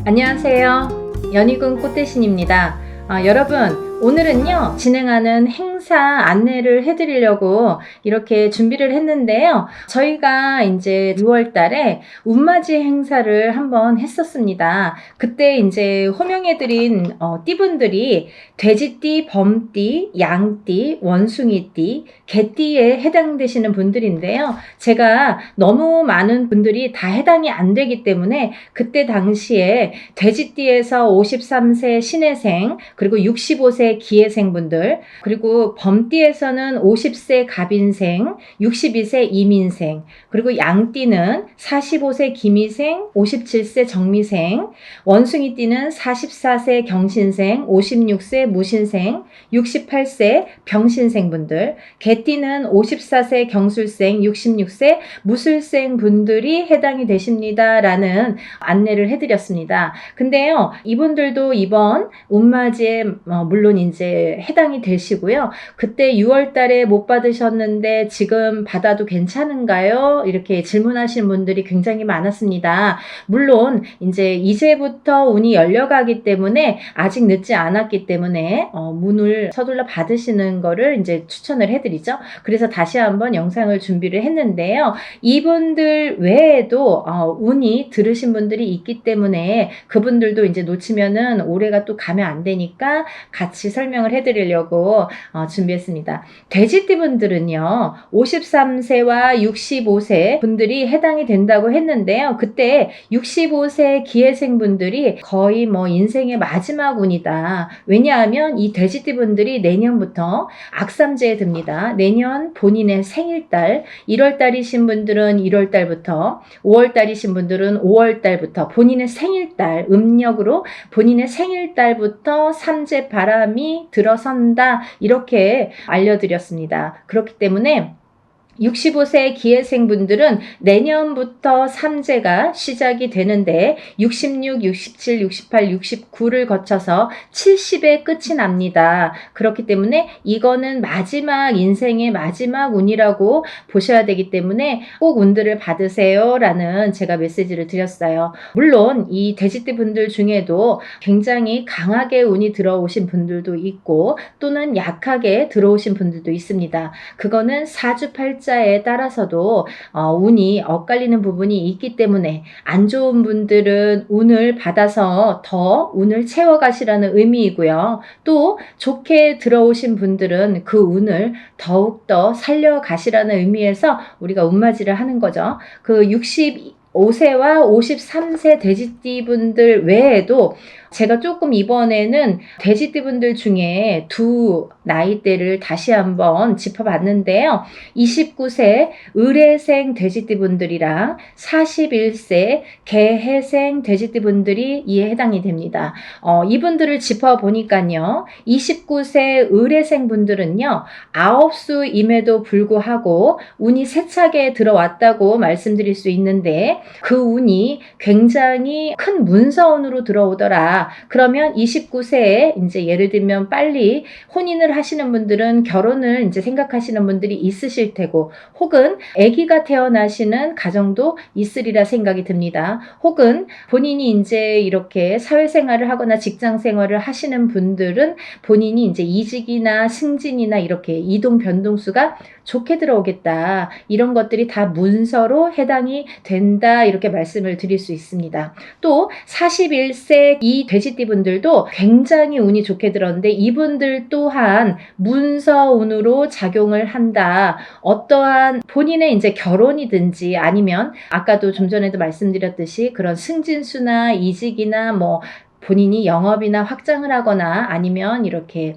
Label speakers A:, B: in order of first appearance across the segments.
A: 안녕하세요. 연희군 꽃대신입니다. 여러분, 오늘은요, 진행하는 행사 안내를 해드리려고 이렇게 준비를 했는데요. 저희가 이제 6월 달에 운맞이 행사를 한번 했었습니다. 그때 이제 호명해드린 띠분들이 돼지띠, 범띠, 양띠, 원숭이띠, 개띠에 해당되시는 분들인데요. 제가 너무 많은 분들이 다 해당이 안 되기 때문에 그때 당시에 돼지띠에서 53세 신해생, 그리고 65세 기해생분들, 그리고 범띠에서는 50세 갑인생, 62세 이민생, 그리고 양띠는 45세 기미생, 57세 정미생, 원숭이띠는 44세 경신생, 56세 무신생, 68세 병신생분들, 개띠는 54세 경술생, 66세 무술생 분들이 해당이 되십니다 라는 안내를 해드렸습니다. 근데요, 이분들도 이번 운맞이에 물론 이제 해당이 되시고요. 그때 6월 달에 못 받으셨는데 지금 받아도 괜찮은가요? 이렇게 질문하신 분들이 굉장히 많았습니다. 물론 이제부터 운이 열려가기 때문에 아직 늦지 않았기 때문에 문을 서둘러 받으시는 거를 이제 추천을 해드리죠. 그래서 다시 한번 영상을 준비를 했는데요. 이분들 외에도 운이 들으신 분들이 있기 때문에 그분들도 이제 놓치면은 올해가 또 가면 안 되니까 같이 설명을 해드리려고 준비했습니다. 돼지띠 분들은요, 53세와 65세 분들이 해당이 된다고 했는데요. 그때 65세 기해생 분들이 거의 인생의 마지막 운이다. 왜냐하면 이 돼지띠 분들이 내년부터 악삼제에 듭니다. 내년 본인의 생일달, 1월달이신 분들은 1월달부터, 5월달이신 분들은 5월달부터 본인의 생일달, 음력으로 본인의 생일달부터 삼재 바람이 들어선다, 이렇게 알려드렸습니다. 그렇기 때문에 65세 기해생분들은 내년부터 삼재가 시작이 되는데 66, 67, 68, 69를 거쳐서 70에 끝이 납니다. 그렇기 때문에 이거는 마지막 인생의 마지막 운이라고 보셔야 되기 때문에 꼭 운들을 받으세요 라는 제가 메시지를 드렸어요. 물론 이 돼지띠 분들 중에도 굉장히 강하게 운이 들어오신 분들도 있고 또는 약하게 들어오신 분들도 있습니다. 그거는 사주팔자 에 따라서도 운이 엇갈리는 부분이 있기 때문에 안 좋은 분들은 운을 받아서 더 운을 채워가시라는 의미이고요. 또 좋게 들어오신 분들은 그 운을 더욱더 살려가시라는 의미에서 우리가 운맞이를 하는 거죠. 그 65세와 53세 돼지띠 분들 외에도 제가 조금 이번에는 돼지띠 분들 중에 두 나이대를 다시 한번 짚어봤는데요. 29세 을해생 돼지띠 분들이랑 41세 개해생 돼지띠 분들이 이에 해당이 됩니다. 이분들을 짚어보니까요. 29세 을해생 분들은요. 아홉수임에도 불구하고 운이 세차게 들어왔다고 말씀드릴 수 있는데 그 운이 굉장히 큰 문서운으로 들어오더라. 그러면 29세에 이제 예를 들면 빨리 혼인을 하시는 분들은 결혼을 이제 생각하시는 분들이 있으실 테고, 혹은 아기가 태어나시는 가정도 있으리라 생각이 듭니다. 혹은 본인이 이제 이렇게 사회생활을 하거나 직장생활을 하시는 분들은 본인이 이제 이직이나 승진이나 이렇게 이동 변동수가 좋게 들어오겠다. 이런 것들이 다 문서로 해당이 된다. 이렇게 말씀을 드릴 수 있습니다. 또 41세 이 돼지띠 분들도 굉장히 운이 좋게 들었는데 이분들 또한 문서운으로 작용을 한다. 어떠한 본인의 이제 결혼이든지 아니면 아까도 좀 전에도 말씀드렸듯이 그런 승진수나 이직이나 본인이 영업이나 확장을 하거나 아니면 이렇게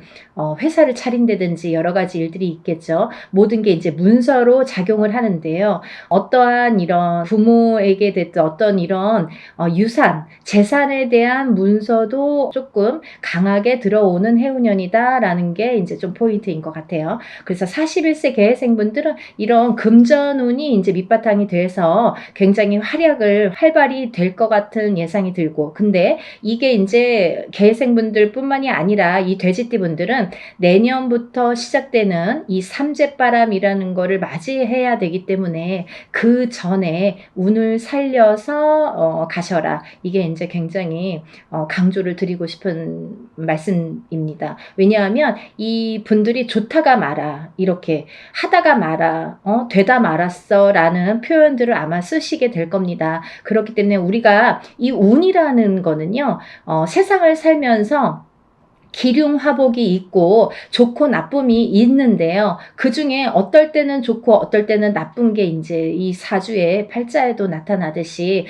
A: 회사를 차린다든지 여러 가지 일들이 있겠죠. 모든 게 이제 문서로 작용을 하는데요. 어떠한 이런 부모에게 됐든 어떤 이런 유산, 재산에 대한 문서도 조금 강하게 들어오는 해운년이다라는 게 이제 좀 포인트인 것 같아요. 그래서 41세 개해생분들은 이런 금전운이 이제 밑바탕이 돼서 굉장히 활발히 될 것 같은 예상이 들고, 근데 이게 이게 이제 개생분들뿐만이 아니라 이 돼지띠분들은 내년부터 시작되는 이 삼재바람이라는 거를 맞이해야 되기 때문에 그 전에 운을 살려서 가셔라. 이게 이제 굉장히 강조를 드리고 싶은 말씀입니다. 왜냐하면 이 분들이 좋다가 말아, 이렇게 하다가 말아, 되다 말았어 라는 표현들을 아마 쓰시게 될 겁니다. 그렇기 때문에 우리가 이 운이라는 거는요, 세상을 살면서 기륭화복이 있고 좋고 나쁨이 있는데요. 그 중에 어떨 때는 좋고 어떨 때는 나쁜 게 이제 이 사주의 팔자에도 나타나듯이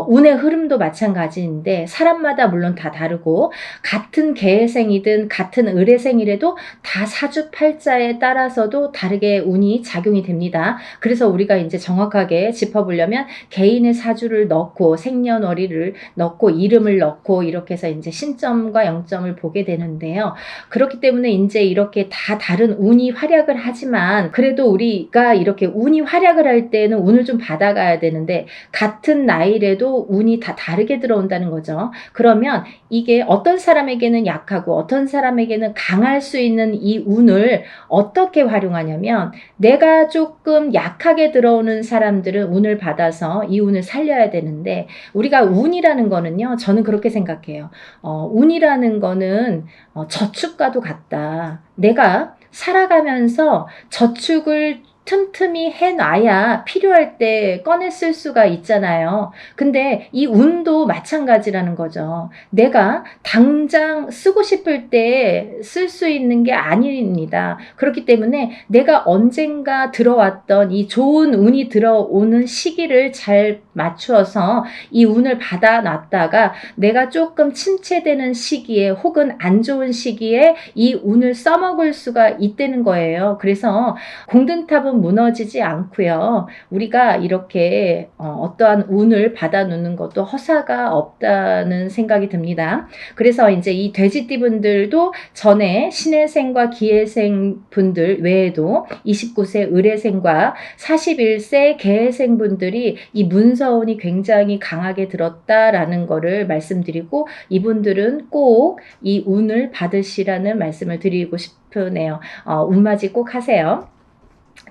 A: 운의 흐름도 마찬가지인데 사람마다 물론 다 다르고 같은 개생이든 같은 을해생이라도 다 사주 팔자에 따라서도 다르게 운이 작용이 됩니다. 그래서 우리가 이제 정확하게 짚어보려면 개인의 사주를 넣고 생년월일을 넣고 이름을 넣고 이렇게 해서 이제 신점과 영점을 보게 되는 데요. 그렇기 때문에 이제 이렇게 다 다른 운이 활약을 하지만 그래도 우리가 이렇게 운이 활약을 할 때는 운을 좀 받아가야 되는데 같은 나이라도 운이 다 다르게 들어온다는 거죠. 그러면 이게 어떤 사람에게는 약하고 어떤 사람에게는 강할 수 있는 이 운을 어떻게 활용하냐면 내가 조금 약하게 들어오는 사람들은 운을 받아서 이 운을 살려야 되는데 우리가 운이라는 거는요. 저는 그렇게 생각해요. 운이라는 거는 저축과도 같다. 내가 살아가면서 저축을 틈틈이 해놔야 필요할 때 꺼내 쓸 수가 있잖아요. 근데 이 운도 마찬가지라는 거죠. 내가 당장 쓰고 싶을 때 쓸 수 있는 게 아닙니다. 그렇기 때문에 내가 언젠가 들어왔던 이 좋은 운이 들어오는 시기를 잘 맞추어서 이 운을 받아놨다가 내가 조금 침체되는 시기에 혹은 안 좋은 시기에 이 운을 써먹을 수가 있다는 거예요. 그래서 공든탑은 무너지지 않고요. 우리가 이렇게 어떠한 운을 받아놓는 것도 허사가 없다는 생각이 듭니다. 그래서 이제 이 돼지띠분들도 전에 신해생과 기해생 분들 외에도 29세 을해생과 41세 개해생 분들이 이 문서운이 굉장히 강하게 들었다라는 거를 말씀드리고 이분들은 꼭 이 운을 받으시라는 말씀을 드리고 싶으네요. 운맞이 꼭 하세요.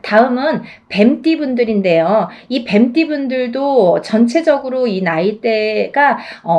A: 다음은 뱀띠 분들인데요. 이 뱀띠 분들도 전체적으로 이 나이대가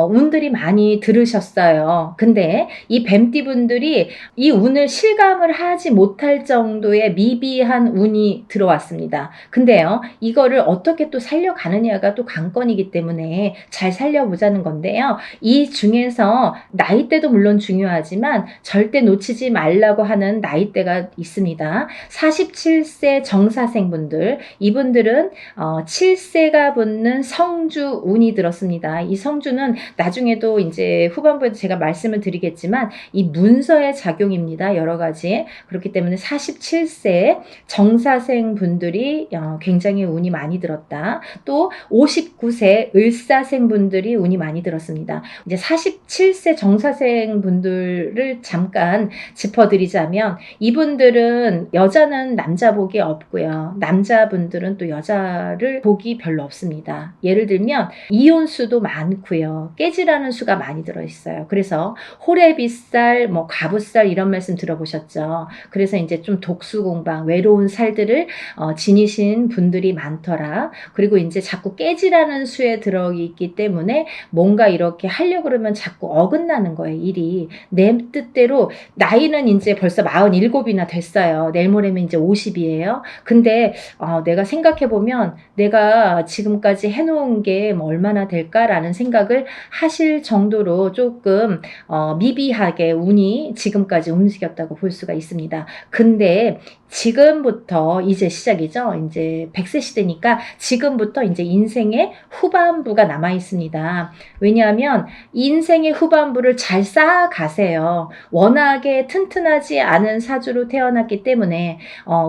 A: 운들이 많이 들으셨어요. 근데 이 뱀띠 분들이 이 운을 실감을 하지 못할 정도의 미비한 운이 들어왔습니다. 근데요, 이거를 어떻게 또 살려가느냐가 또 관건이기 때문에 잘 살려보자는 건데요. 이 중에서 나이대도 물론 중요하지만 절대 놓치지 말라고 하는 나이대가 있습니다. 47세 정사생분들, 이분들은 7세가 붙는 성주 운이 들었습니다. 이 성주는 나중에도 이제 후반부에도 제가 말씀을 드리겠지만 이 문서의 작용입니다. 여러 가지. 그렇기 때문에 47세 정사생 분들이 굉장히 운이 많이 들었다. 또 59세 을사생 분들이 운이 많이 들었습니다. 이제 47세 정사생 분들을 잠깐 짚어드리자면 이분들은 여자는 남자 복이 없고요. 남자분들은 또 여자를 복이 별로 없습니다. 예를 들면 이혼수도 많고요. 깨지라는 수가 많이 들어있어요. 그래서 호래비살, 과부살 이런 말씀 들어보셨죠. 그래서 이제 좀 독수공방, 외로운 살들을 지니신 분들이 많더라. 그리고 이제 자꾸 깨지라는 수에 들어있기 때문에 뭔가 이렇게 하려고 그러면 자꾸 어긋나는 거예요. 일이. 내 뜻대로 나이는 이제 벌써 47이나 됐어요. 내일 모레면 이제 50이에요. 근데 내가 생각해보면 내가 지금까지 해놓은 게 뭐 얼마나 될까라는 생각을 하실 정도로 조금 미비하게 운이 지금까지 움직였다고 볼 수가 있습니다. 근데 지금부터 이제 시작이죠. 이제 100세 시대니까 지금부터 이제 인생의 후반부가 남아 있습니다. 왜냐하면 인생의 후반부를 잘 쌓아가세요. 워낙에 튼튼하지 않은 사주로 태어났기 때문에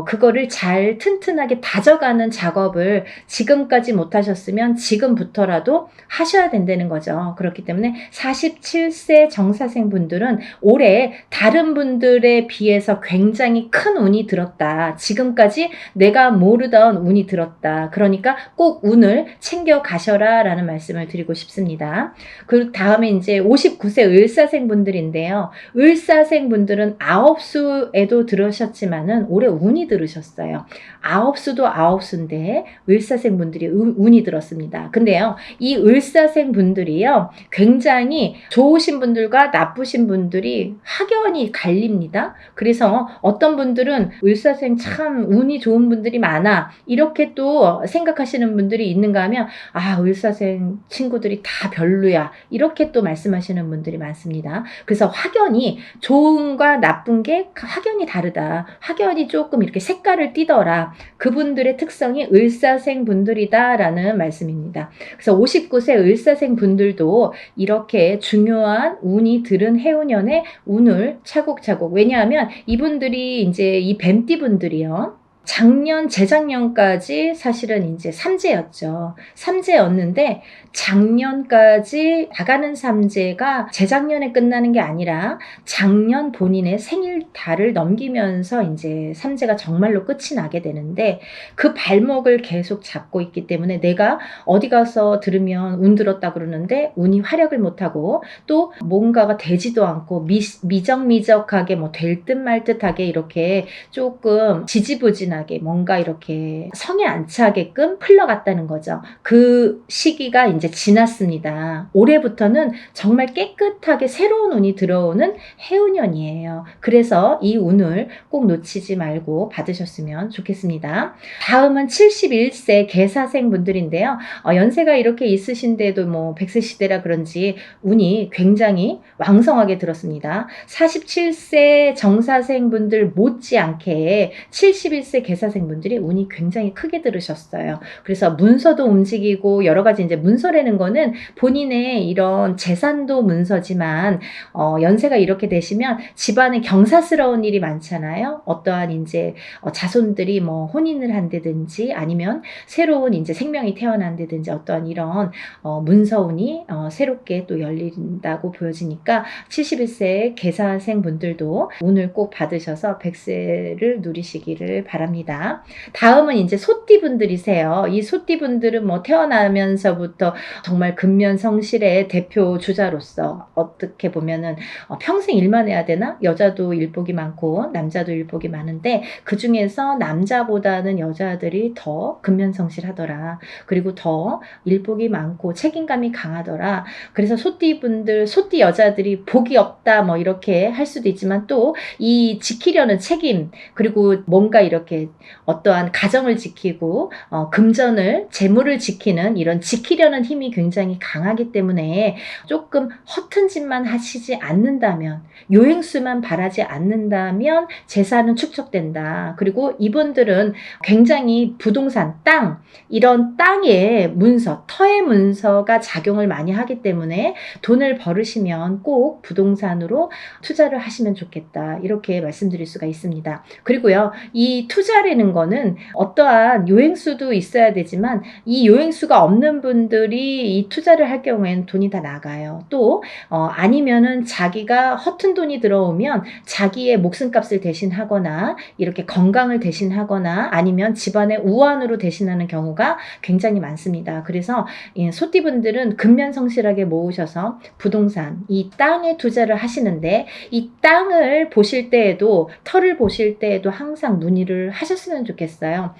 A: 그거를 잘 잘 튼튼하게 다져가는 작업을 지금까지 못하셨으면 지금부터라도 하셔야 된다는 거죠. 그렇기 때문에 47세 정사생 분들은 올해 다른 분들에 비해서 굉장히 큰 운이 들었다. 지금까지 내가 모르던 운이 들었다. 그러니까 꼭 운을 챙겨 가셔라 라는 말씀을 드리고 싶습니다. 그 다음에 이제 59세 을사생 분들인데요. 을사생 분들은 아홉수에도 들으셨지만은 올해 운이 들으셨어요. 아홉수도 아홉수인데 을사생 분들이 운이 들었습니다. 근데요, 이 을사생 분들이요, 굉장히 좋으신 분들과 나쁘신 분들이 확연히 갈립니다. 그래서 어떤 분들은 을사생 참 운이 좋은 분들이 많아 이렇게 또 생각하시는 분들이 있는가 하면 을사생 친구들이 다 별로야 이렇게 또 말씀하시는 분들이 많습니다. 그래서 확연히 좋은과 나쁜 게 확연히 다르다. 확연히 조금 이렇게 색깔을 띠더라. 그분들의 특성이 을사생 분들이다라는 말씀입니다. 그래서 59세 을사생 분들도 이렇게 중요한 운이 들은 해운년에 운을 차곡차곡, 왜냐하면 이분들이 이제 이 뱀띠 분들이요, 작년, 재작년까지 사실은 이제 삼재였죠. 삼재였는데 작년까지 나가는 삼재가 재작년에 끝나는 게 아니라 작년 본인의 생일달을 넘기면서 이제 삼재가 정말로 끝이 나게 되는데 그 발목을 계속 잡고 있기 때문에 내가 어디 가서 들으면 운 들었다 그러는데 운이 활약을 못하고 또 뭔가가 되지도 않고 미적미적하게 뭐 될 듯 말 듯하게 이렇게 조금 지지부진하게 뭔가 이렇게 성에 안 차게끔 흘러갔다는 거죠. 그 시기가 이제 지났습니다. 올해부터는 정말 깨끗하게 새로운 운이 들어오는 해운년이에요. 그래서 이 운을 꼭 놓치지 말고 받으셨으면 좋겠습니다. 다음은 71세 개사생 분들인데요. 연세가 이렇게 있으신데도 뭐 100세 시대라 그런지 운이 굉장히 왕성하게 들었습니다. 47세 정사생 분들 못지않게 71세 개사생 분들이 운이 굉장히 크게 들으셨어요. 그래서 문서도 움직이고 여러 가지 이제 문서라는 거는 본인의 이런 재산도 문서지만 연세가 이렇게 되시면 집안에 경사스러운 일이 많잖아요. 어떠한 이제 자손들이 뭐 혼인을 한다든지 아니면 새로운 이제 생명이 태어난다든지 어떠한 이런 문서운이 새롭게 또 열린다고 보여지니까 71세 개사생 분들도 운을 꼭 받으셔서 100세를 누리시기를 바랍니다. 다음은 이제 소띠 분들이세요. 이 소띠 분들은 뭐 태어나면서부터 정말 근면성실의 대표 주자로서 어떻게 보면은 평생 일만 해야 되나? 여자도 일복이 많고 남자도 일복이 많은데 그 중에서 남자보다는 여자들이 더 근면성실하더라. 그리고 더 일복이 많고 책임감이 강하더라. 그래서 소띠 분들, 소띠 여자들이 복이 없다 뭐 이렇게 할 수도 있지만 또 이 지키려는 책임, 그리고 뭔가 이렇게 어떠한 가정을 지키고 금전을, 재물을 지키는 이런 지키려는 힘이 굉장히 강하기 때문에 조금 허튼 짓만 하시지 않는다면, 요행수만 바라지 않는다면 재산은 축적된다. 그리고 이분들은 굉장히 부동산, 땅, 이런 땅의 문서, 터의 문서가 작용을 많이 하기 때문에 돈을 벌으시면 꼭 부동산으로 투자를 하시면 좋겠다. 이렇게 말씀드릴 수가 있습니다. 그리고요, 이 투자라는 거는 어떠한 요행수도 있어야 되지만 이 요행수가 없는 분들이 이 투자를 할 경우에는 돈이 다 나가요. 또 아니면은 자기가 허튼 돈이 들어오면 자기의 목숨값을 대신하거나 이렇게 건강을 대신하거나 아니면 집안의 우환으로 대신하는 경우가 굉장히 많습니다. 그래서 소띠분들은 근면성실하게 모으셔서 부동산, 이 땅에 투자를 하시는데 이 땅을 보실 때에도, 터를 보실 때에도 항상 문의를 하셨으면 좋겠어요.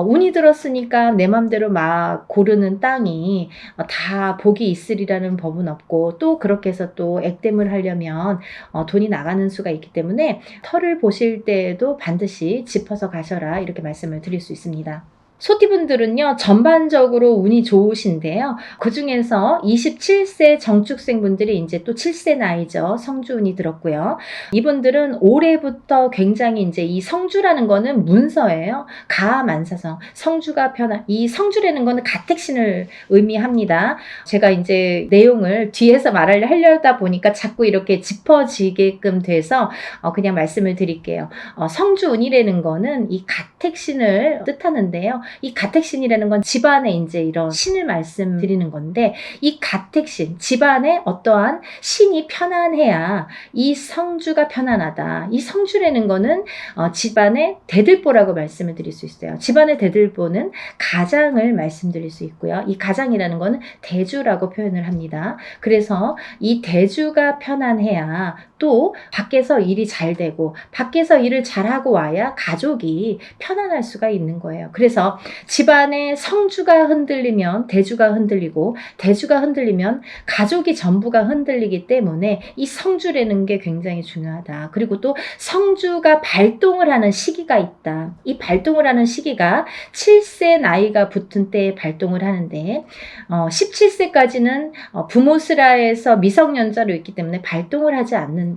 A: 운이 들었으니까 내 맘대로 막 고르는 땅이 다 복이 있으리라는 법은 없고, 또 그렇게 해서 또 액땜을 하려면 돈이 나가는 수가 있기 때문에 터를 보실 때에도 반드시 짚어서 가셔라, 이렇게 말씀을 드릴 수 있습니다. 소띠분들은요, 전반적으로 운이 좋으신데요. 그 중에서 27세 정축생분들이 이제 또 7세 나이죠. 성주운이 들었고요. 이분들은 올해부터 굉장히 이제 이 성주라는 거는 문서예요. 가만사성. 성주가 편한, 이 성주라는 거는 가택신을 의미합니다. 제가 이제 내용을 뒤에서 하려다 보니까 자꾸 이렇게 짚어지게끔 돼서 그냥 말씀을 드릴게요. 성주운이라는 거는 이 가택신을 뜻하는데요. 이 가택신이라는 건 집안에 이제 이런 신을 말씀드리는 건데, 이 가택신, 집안에 어떠한 신이 편안해야 이 성주가 편안하다. 이 성주라는 거는 집안의 대들보라고 말씀을 드릴 수 있어요. 집안의 대들보는 가장을 말씀드릴 수 있고요. 이 가장이라는 거는 대주라고 표현을 합니다. 그래서 이 대주가 편안해야 또 밖에서 일이 잘 되고, 밖에서 일을 잘하고 와야 가족이 편안할 수가 있는 거예요. 그래서 집안의 성주가 흔들리면 대주가 흔들리고, 대주가 흔들리면 가족이 전부가 흔들리기 때문에 이 성주라는 게 굉장히 중요하다. 그리고 또 성주가 발동을 하는 시기가 있다. 이 발동을 하는 시기가 7세 나이가 붙은 때에 발동을 하는데, 17세까지는 부모스라에서 미성년자로 있기 때문에 발동을 하지 않는다.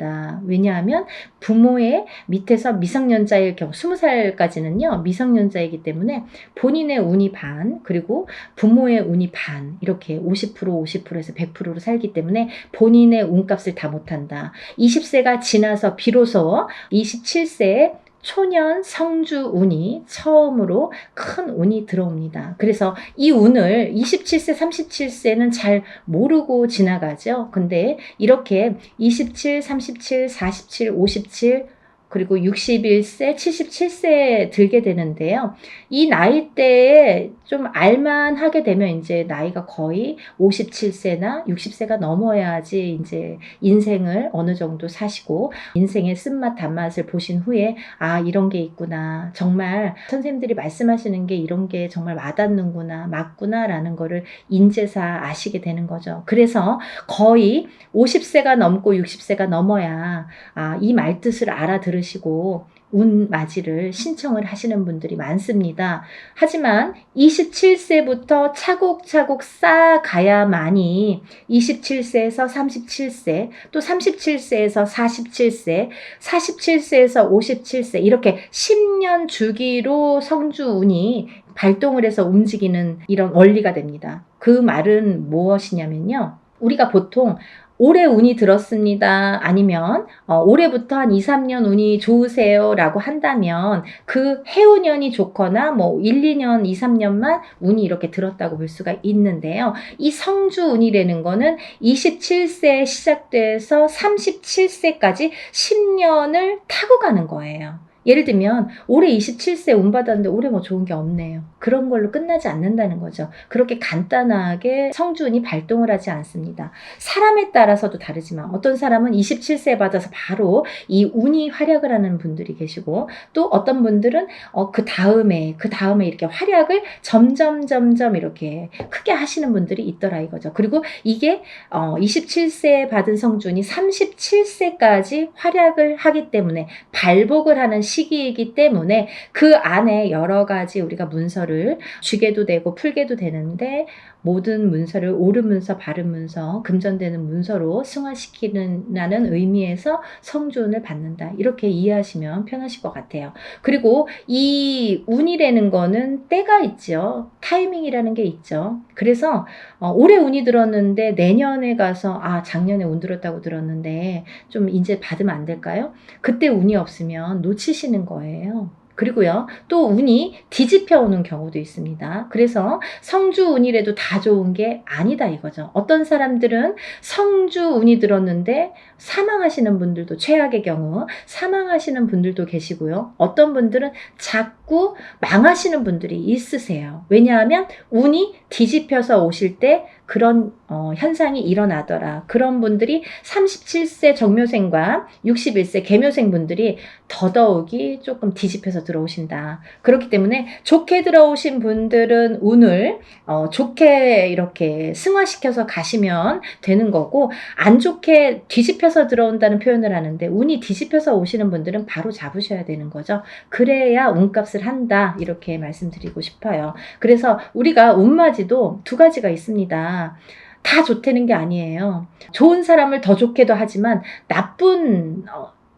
A: 왜냐하면 부모의 밑에서 미성년자일 경우 20살까지는요 미성년자이기 때문에 본인의 운이 반, 그리고 부모의 운이 반, 이렇게 50% 50%에서 100%로 살기 때문에 본인의 운값을 다 못한다. 20세가 지나서 비로소 27세에 초년 성주 운이 처음으로 큰 운이 들어옵니다. 그래서 이 운을 27세, 37세는 잘 모르고 지나가죠. 근데 이렇게 27, 37, 47, 57, 그리고 61세, 77세에 들게 되는데요. 이 나이대에 좀 알만하게 되면 이제 나이가 거의 57세나 60세가 넘어야지 이제 인생을 어느 정도 사시고, 인생의 쓴맛 단맛을 보신 후에 아, 이런 게 있구나. 정말 선생님들이 말씀하시는 게 이런 게 정말 와닿는구나, 맞구나라는 거를 인제사 아시게 되는 거죠. 그래서 거의 50세가 넘고 60세가 넘어야 이 말뜻을 알아들으시고 운맞이를 신청을 하시는 분들이 많습니다. 하지만 27세부터 차곡차곡 쌓아가야만이 27세에서 37세, 또 37세에서 47세, 47세에서 57세, 이렇게 10년 주기로 성주운이 발동을 해서 움직이는 이런 원리가 됩니다. 그 말은 무엇이냐면요, 우리가 보통 올해 운이 들었습니다, 아니면 올해부터 한 2, 3년 운이 좋으세요 라고 한다면 그 해운년이 좋거나 뭐 1, 2년, 2, 3년만 운이 이렇게 들었다고 볼 수가 있는데요. 이 성주운이라는 거는 27세에 시작돼서 37세까지 10년을 타고 가는 거예요. 예를 들면 올해 27세 운 받았는데 올해 뭐 좋은 게 없네요. 그런 걸로 끝나지 않는다는 거죠. 그렇게 간단하게 성주운이 발동을 하지 않습니다. 사람에 따라서도 다르지만 어떤 사람은 27세 받아서 바로 이 운이 활약을 하는 분들이 계시고, 또 어떤 분들은 그 다음에 이렇게 활약을 점점 이렇게 크게 하시는 분들이 있더라 이거죠. 그리고 이게 27세에 받은 성주운이 37세까지 활약을 하기 때문에 발복을 하는 시기이기 때문에 그 안에 여러 가지 우리가 문서를 쥐게도 되고 풀게도 되는데, 모든 문서를 옳은 문서, 바른 문서, 금전되는 문서로 승화시키는 의미에서 성주운을 받는다. 이렇게 이해하시면 편하실 것 같아요. 그리고 이 운이라는 거는 때가 있죠. 타이밍이라는 게 있죠. 그래서 올해 운이 들었는데 내년에 가서 작년에 운 들었다고 들었는데 좀 이제 받으면 안 될까요? 그때 운이 없으면 놓치시는 거예요. 그리고요, 또 운이 뒤집혀 오는 경우도 있습니다. 그래서 성주운이라도 다 좋은 게 아니다 이거죠. 어떤 사람들은 성주운이 들었는데 사망하시는 분들도, 최악의 경우 사망하시는 분들도 계시고요. 어떤 분들은 자꾸 망하시는 분들이 있으세요. 왜냐하면 운이 뒤집혀서 오실 때 그런 현상이 일어나더라. 그런 분들이 37세 정묘생과 61세 계묘생 분들이 더더욱이 조금 뒤집혀서 들어오신다. 그렇기 때문에 좋게 들어오신 분들은 운을 좋게 이렇게 승화시켜서 가시면 되는 거고, 안 좋게 뒤집혀서 들어온다는 표현을 하는데 운이 뒤집혀서 오시는 분들은 바로 잡으셔야 되는 거죠. 그래야 운값을 한다, 이렇게 말씀드리고 싶어요. 그래서 우리가 운맞이도 두 가지가 있습니다. 다 좋다는 게 아니에요. 좋은 사람을 더 좋게도 하지만 나쁜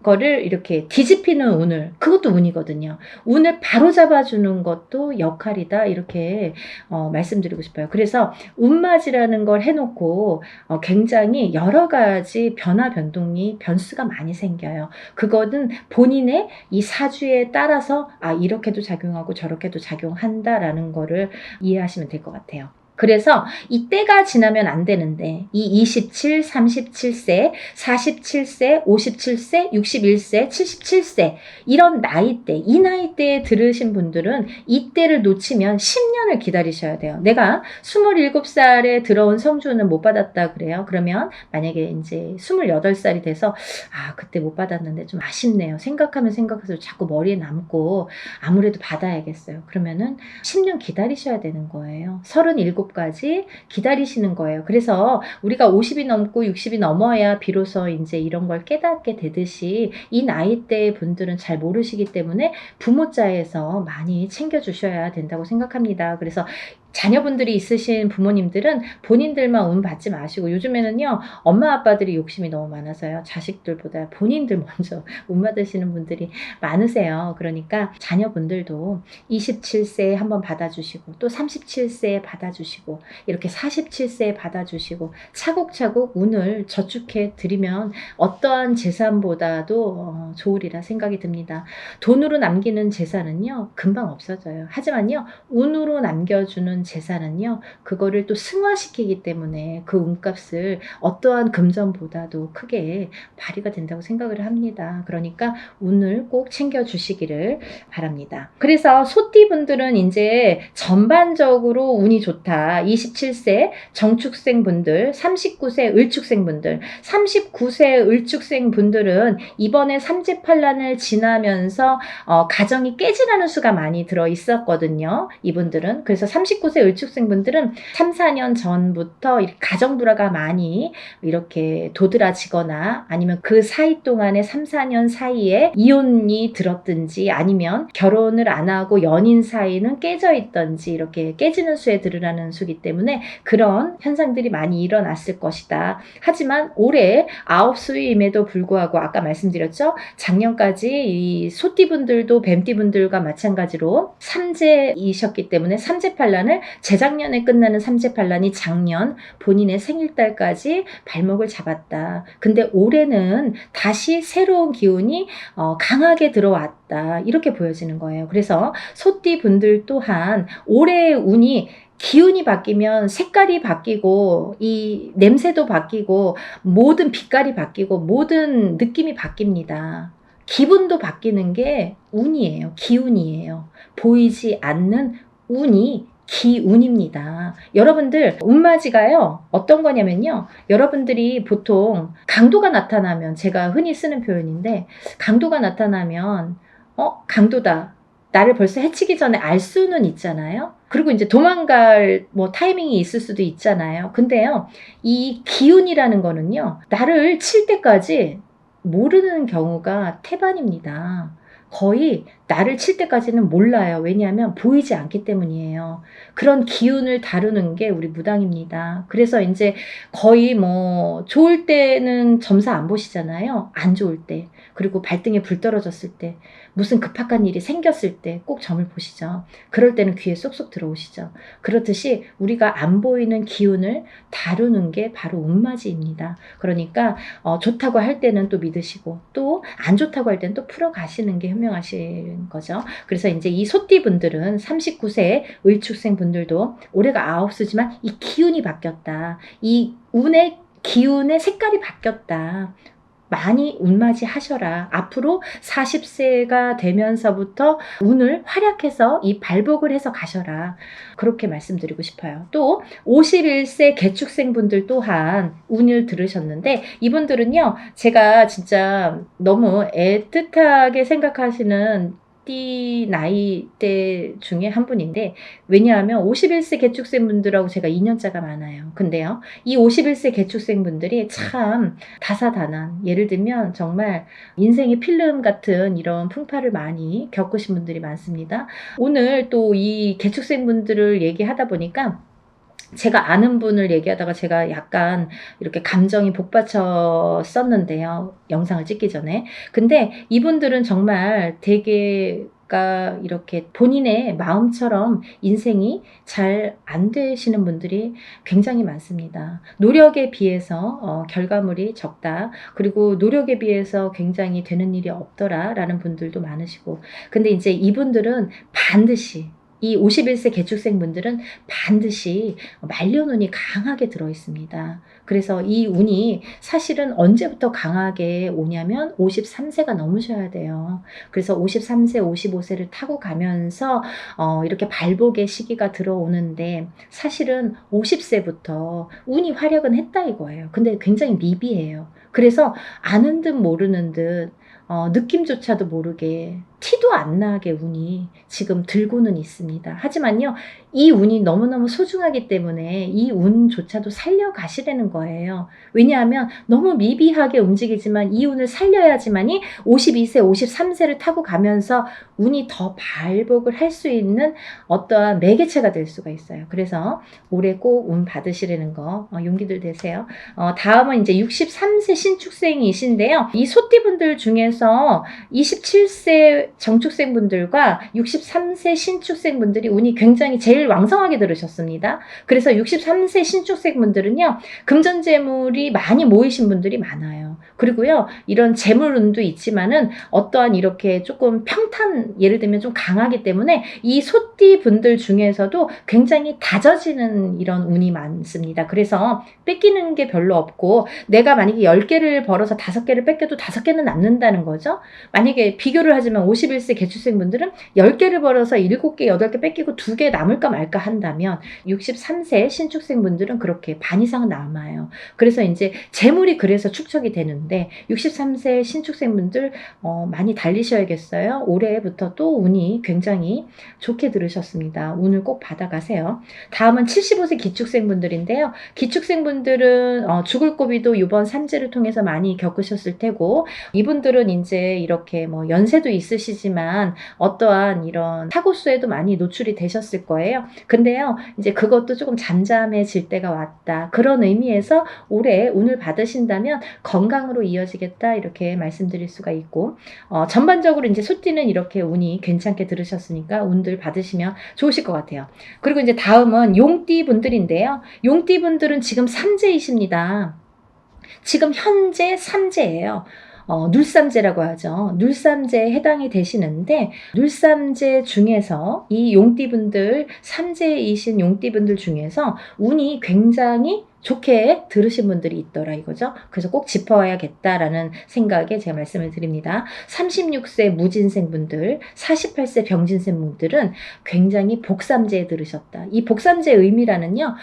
A: 거를 이렇게 뒤집히는 운을, 그것도 운이거든요. 운을 바로 잡아주는 것도 역할이다, 이렇게 말씀드리고 싶어요. 그래서 운맞이라는 걸 해놓고 굉장히 여러 가지 변화 변동이 변수가 많이 생겨요. 그거는 본인의 이 사주에 따라서 이렇게도 작용하고 저렇게도 작용한다라는 거를 이해하시면 될 것 같아요. 그래서 이 때가 지나면 안 되는데, 이 27, 37세, 47세, 57세, 61세, 77세 이런 나이대, 이 나이대에 들으신 분들은 이 때를 놓치면 10년을 기다리셔야 돼요. 내가 27살에 들어온 성주는 못 받았다 그래요. 그러면 만약에 이제 28살이 돼서 그때 못 받았는데 좀 아쉽네요. 생각하면 생각해서 자꾸 머리에 남고 아무래도 받아야겠어요. 그러면은 10년 기다리셔야 되는 거예요. 37까지 기다리시는 거예요. 그래서 우리가 50이 넘고 60이 넘어야 비로소 이제 이런 걸 깨닫게 되듯이, 이 나이대 분들은 잘 모르시기 때문에 부모자에서 많이 챙겨주셔야 된다고 생각합니다. 그래서 자녀분들이 있으신 부모님들은 본인들만 운 받지 마시고, 요즘에는요 엄마 아빠들이 욕심이 너무 많아서요 자식들보다 본인들 먼저 운 받으시는 분들이 많으세요. 그러니까 자녀분들도 27세에 한번 받아주시고, 또 37세에 받아주시고, 이렇게 47세에 받아주시고, 차곡차곡 운을 저축해 드리면 어떠한 재산보다도 좋으리라 생각이 듭니다. 돈으로 남기는 재산은요 금방 없어져요. 하지만요 운으로 남겨주는 재산은요, 그거를 또 승화시키기 때문에 그 운값을 어떠한 금전보다도 크게 발휘가 된다고 생각을 합니다. 그러니까 운을 꼭 챙겨주시기를 바랍니다. 그래서 소띠분들은 이제 전반적으로 운이 좋다. 27세 정축생 분들, 39세 을축생 분들, 39세 을축생 분들은 이번에 삼재팔란을 지나면서 가정이 깨지라는 수가 많이 들어 있었거든요. 이분들은. 그래서 39세 을축생 분들은 3, 4년 전부터 가정 불화가 많이 이렇게 도드라지거나, 아니면 그 사이 동안에 3, 4년 사이에 이혼이 들었든지, 아니면 결혼을 안 하고 연인 사이는 깨져 있던지, 이렇게 깨지는 수에 들으라는 수기 때문에 그런 현상들이 많이 일어났을 것이다. 하지만 올해 9수임에도 불구하고 아까 말씀드렸죠, 작년까지 이 소띠분들도 뱀띠분들과 마찬가지로 삼재이셨기 때문에 삼재팔란을, 재작년에 끝나는 삼재팔란이 작년 본인의 생일달까지 발목을 잡았다. 근데 올해는 다시 새로운 기운이 강하게 들어왔다, 이렇게 보여지는 거예요. 그래서 소띠 분들 또한 올해의 운이, 기운이 바뀌면 색깔이 바뀌고, 이 냄새도 바뀌고, 모든 빛깔이 바뀌고, 모든 느낌이 바뀝니다. 기분도 바뀌는 게 운이에요. 기운이에요. 보이지 않는 운이 기운입니다. 여러분들 운맞이가요 어떤 거냐면요, 여러분들이 보통 강도가 나타나면, 제가 흔히 쓰는 표현인데, 강도가 나타나면 강도다, 나를 벌써 해치기 전에 알 수는 있잖아요. 그리고 이제 도망갈 타이밍이 있을 수도 있잖아요. 근데요, 이 기운이라는 거는요, 나를 칠 때까지 모르는 경우가 태반입니다. 거의 나를 칠 때까지는 몰라요. 왜냐하면 보이지 않기 때문이에요. 그런 기운을 다루는 게 우리 무당입니다. 그래서 이제 거의 좋을 때는 점사 안 보시잖아요. 안 좋을 때, 그리고 발등에 불 떨어졌을 때, 무슨 급박한 일이 생겼을 때 꼭 점을 보시죠. 그럴 때는 귀에 쏙쏙 들어오시죠. 그렇듯이 우리가 안 보이는 기운을 다루는 게 바로 운맞이입니다. 그러니까 좋다고 할 때는 또 믿으시고, 또 안 좋다고 할 때는 또 풀어가시는 게 현명하신 거죠. 그래서 이제 이 소띠분들은 39세 을축생 분들도 올해가 9수지만 이 기운이 바뀌었다. 이 운의 기운의 색깔이 바뀌었다. 많이 운맞이 하셔라. 앞으로 40세가 되면서부터 운을 활약해서 이 발복을 해서 가셔라. 그렇게 말씀드리고 싶어요. 또 51세 개축생분들 또한 운을 들으셨는데 이분들은요. 제가 진짜 너무 애틋하게 생각하시는 띠 나이대 중에 한 분인데 왜냐하면 51세 개축생분들하고 제가 2년차가 많아요. 근데요. 이 51세 개축생분들이 참 다사다난 예를 들면 정말 인생의 필름 같은 이런 풍파를 많이 겪으신 분들이 많습니다. 오늘 또 이 개축생분들을 얘기하다 보니까 제가 아는 분을 얘기하다가 제가 약간 이렇게 감정이 복받쳤었는데요. 영상을 찍기 전에. 근데 이분들은 정말 되게 이렇게 본인의 마음처럼 인생이 잘 안 되시는 분들이 굉장히 많습니다. 노력에 비해서 결과물이 적다. 그리고 노력에 비해서 굉장히 되는 일이 없더라라는 분들도 많으시고. 근데 이제 이분들은 반드시 이 51세 개축생 분들은 반드시 말년운이 강하게 들어 있습니다. 그래서 이 운이 사실은 언제부터 강하게 오냐면 53세가 넘으셔야 돼요. 그래서 53세, 55세를 타고 가면서 이렇게 발복의 시기가 들어오는데 사실은 50세부터 운이 활약은 했다 이거예요. 근데 굉장히 미비해요. 그래서 아는 듯 모르는 듯 느낌조차도 모르게 티도 안 나게 운이 지금 들고는 있습니다. 하지만요, 이 운이 너무너무 소중하기 때문에 이 운조차도 살려가시라는 거예요. 왜냐하면 너무 미비하게 움직이지만 이 운을 살려야지만이 52세, 53세를 타고 가면서 운이 더 발복을 할 수 있는 어떠한 매개체가 될 수가 있어요. 그래서 올해 꼭 운 받으시라는 거 용기들 되세요. 다음은 이제 63세 신축생이신데요. 이 소띠분들 중에서 27세 정축생분들과 63세 신축생분들이 운이 굉장히 제일 왕성하게 들으셨습니다. 그래서 63세 신축생분들은요. 금전재물이 많이 모이신 분들이 많아요. 그리고요. 이런 재물운도 있지만은 어떠한 이렇게 조금 평탄 예를 들면 좀 강하기 때문에 이 소띠 분들 중에서도 굉장히 다져지는 이런 운이 많습니다. 그래서 뺏기는 게 별로 없고 내가 만약에 10개를 벌어서 5개를 뺏겨도 5개는 남는다는 거죠. 만약에 비교를 하지만 51세 개축생분들은 10개를 벌어서 7개, 8개 뺏기고 2개 남을까 말까 한다면 63세 신축생분들은 그렇게 반 이상은 남아요. 그래서 이제 재물이 그래서 축적이 되는데 63세 신축생분들 많이 달리셔야겠어요. 올해부터 또 운이 굉장히 좋게 들으셨습니다. 운을 꼭 받아가세요. 다음은 75세 기축생분들인데요. 기축생분들은 죽을 고비도 이번 삼재를 통해서 많이 겪으셨을 테고 이분들은 이제 이렇게 뭐 연세도 있으시지만 어떠한 이런 사고수에도 많이 노출이 되셨을 거예요. 근데요, 이제 그것도 조금 잠잠해질 때가 왔다. 그런 의미에서 올해 운을 받으신다면 건강으로 이어지겠다 이렇게 말씀드릴 수가 있고 전반적으로 이제 소띠는 이렇게 운이 괜찮게 들으셨으니까 운들 받으시면 좋으실 것 같아요. 그리고 이제 다음은 용띠 분들인데요. 용띠 분들은 지금 삼재이십니다. 지금 현재 삼재예요. 눌삼재라고 하죠. 눌삼재에 해당이 되시는데 눌삼재 중에서 이 용띠분들 삼재이신 용띠분들 중에서 운이 굉장히 좋게 들으신 분들이 있더라 이거죠. 그래서 꼭 짚어야겠다라는 생각에 제가 말씀을 드립니다. 36세 무진생분들, 48세 병진생분들은 굉장히 복삼재에 들으셨다. 이 복삼재의 의미라는요.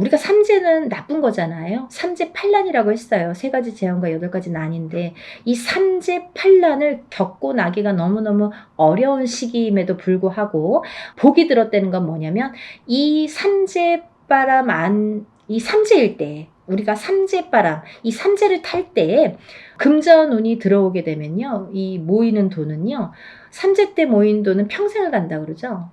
A: 우리가 삼재는 나쁜 거잖아요. 삼재 팔란이라고 했어요. 3가지 재앙과 8가지 난인데 이 삼재 팔란을 겪고 나기가 너무너무 어려운 시기임에도 불구하고 복이 들었다는 건 뭐냐면 이 삼재바람 이 삼재일 때 우리가 삼재바람 이 삼재를 탈 때에 금전운이 들어오게 되면요. 이 모이는 돈은요. 삼재 때 모인 돈은 평생을 간다 그러죠.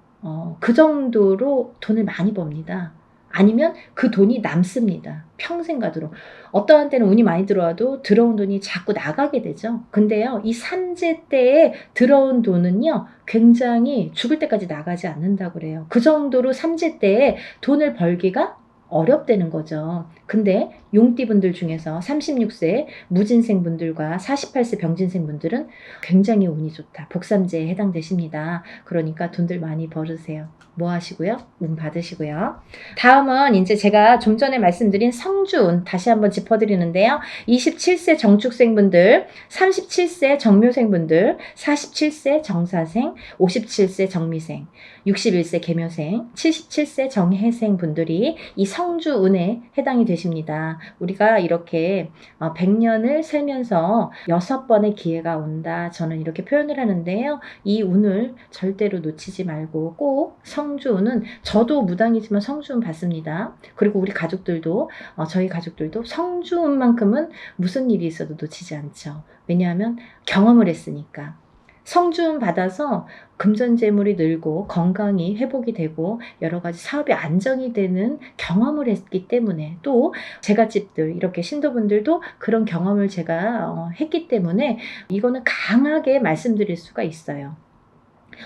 A: 그 정도로 돈을 많이 법니다. 아니면 그 돈이 남습니다. 평생 가도록. 어떠한 때는 운이 많이 들어와도 들어온 돈이 자꾸 나가게 되죠. 근데요. 이 삼재 때에 들어온 돈은요. 굉장히 죽을 때까지 나가지 않는다고 그래요. 그 정도로 삼재 때에 돈을 벌기가 어렵다는 거죠. 근데 용띠분들 중에서 36세 무진생분들과 48세 병진생분들은 굉장히 운이 좋다. 복삼재에 해당되십니다. 그러니까 돈들 많이 벌으세요. 뭐 하시고요? 운 받으시고요. 다음은 이제 제가 좀 전에 말씀드린 성주운 다시 한번 짚어드리는데요. 27세 정축생분들, 37세 정묘생분들, 47세 정사생, 57세 정미생, 61세 계묘생, 77세 정해생 분들이 이 성주운에 해당이 되십니다. 우리가 이렇게 100년을 살면서 6번의 기회가 온다. 저는 이렇게 표현을 하는데요. 이 운을 절대로 놓치지 말고 꼭 성주운은 저도 무당이지만 성주운 받습니다. 그리고 우리 가족들도 저희 가족들도 성주운만큼은 무슨 일이 있어도 놓치지 않죠. 왜냐하면 경험을 했으니까. 성주운 받아서 금전재물이 늘고 건강이 회복이 되고 여러 가지 사업이 안정이 되는 경험을 했기 때문에 또 제갓집들 이렇게 신도분들도 그런 경험을 제가 했기 때문에 이거는 강하게 말씀드릴 수가 있어요.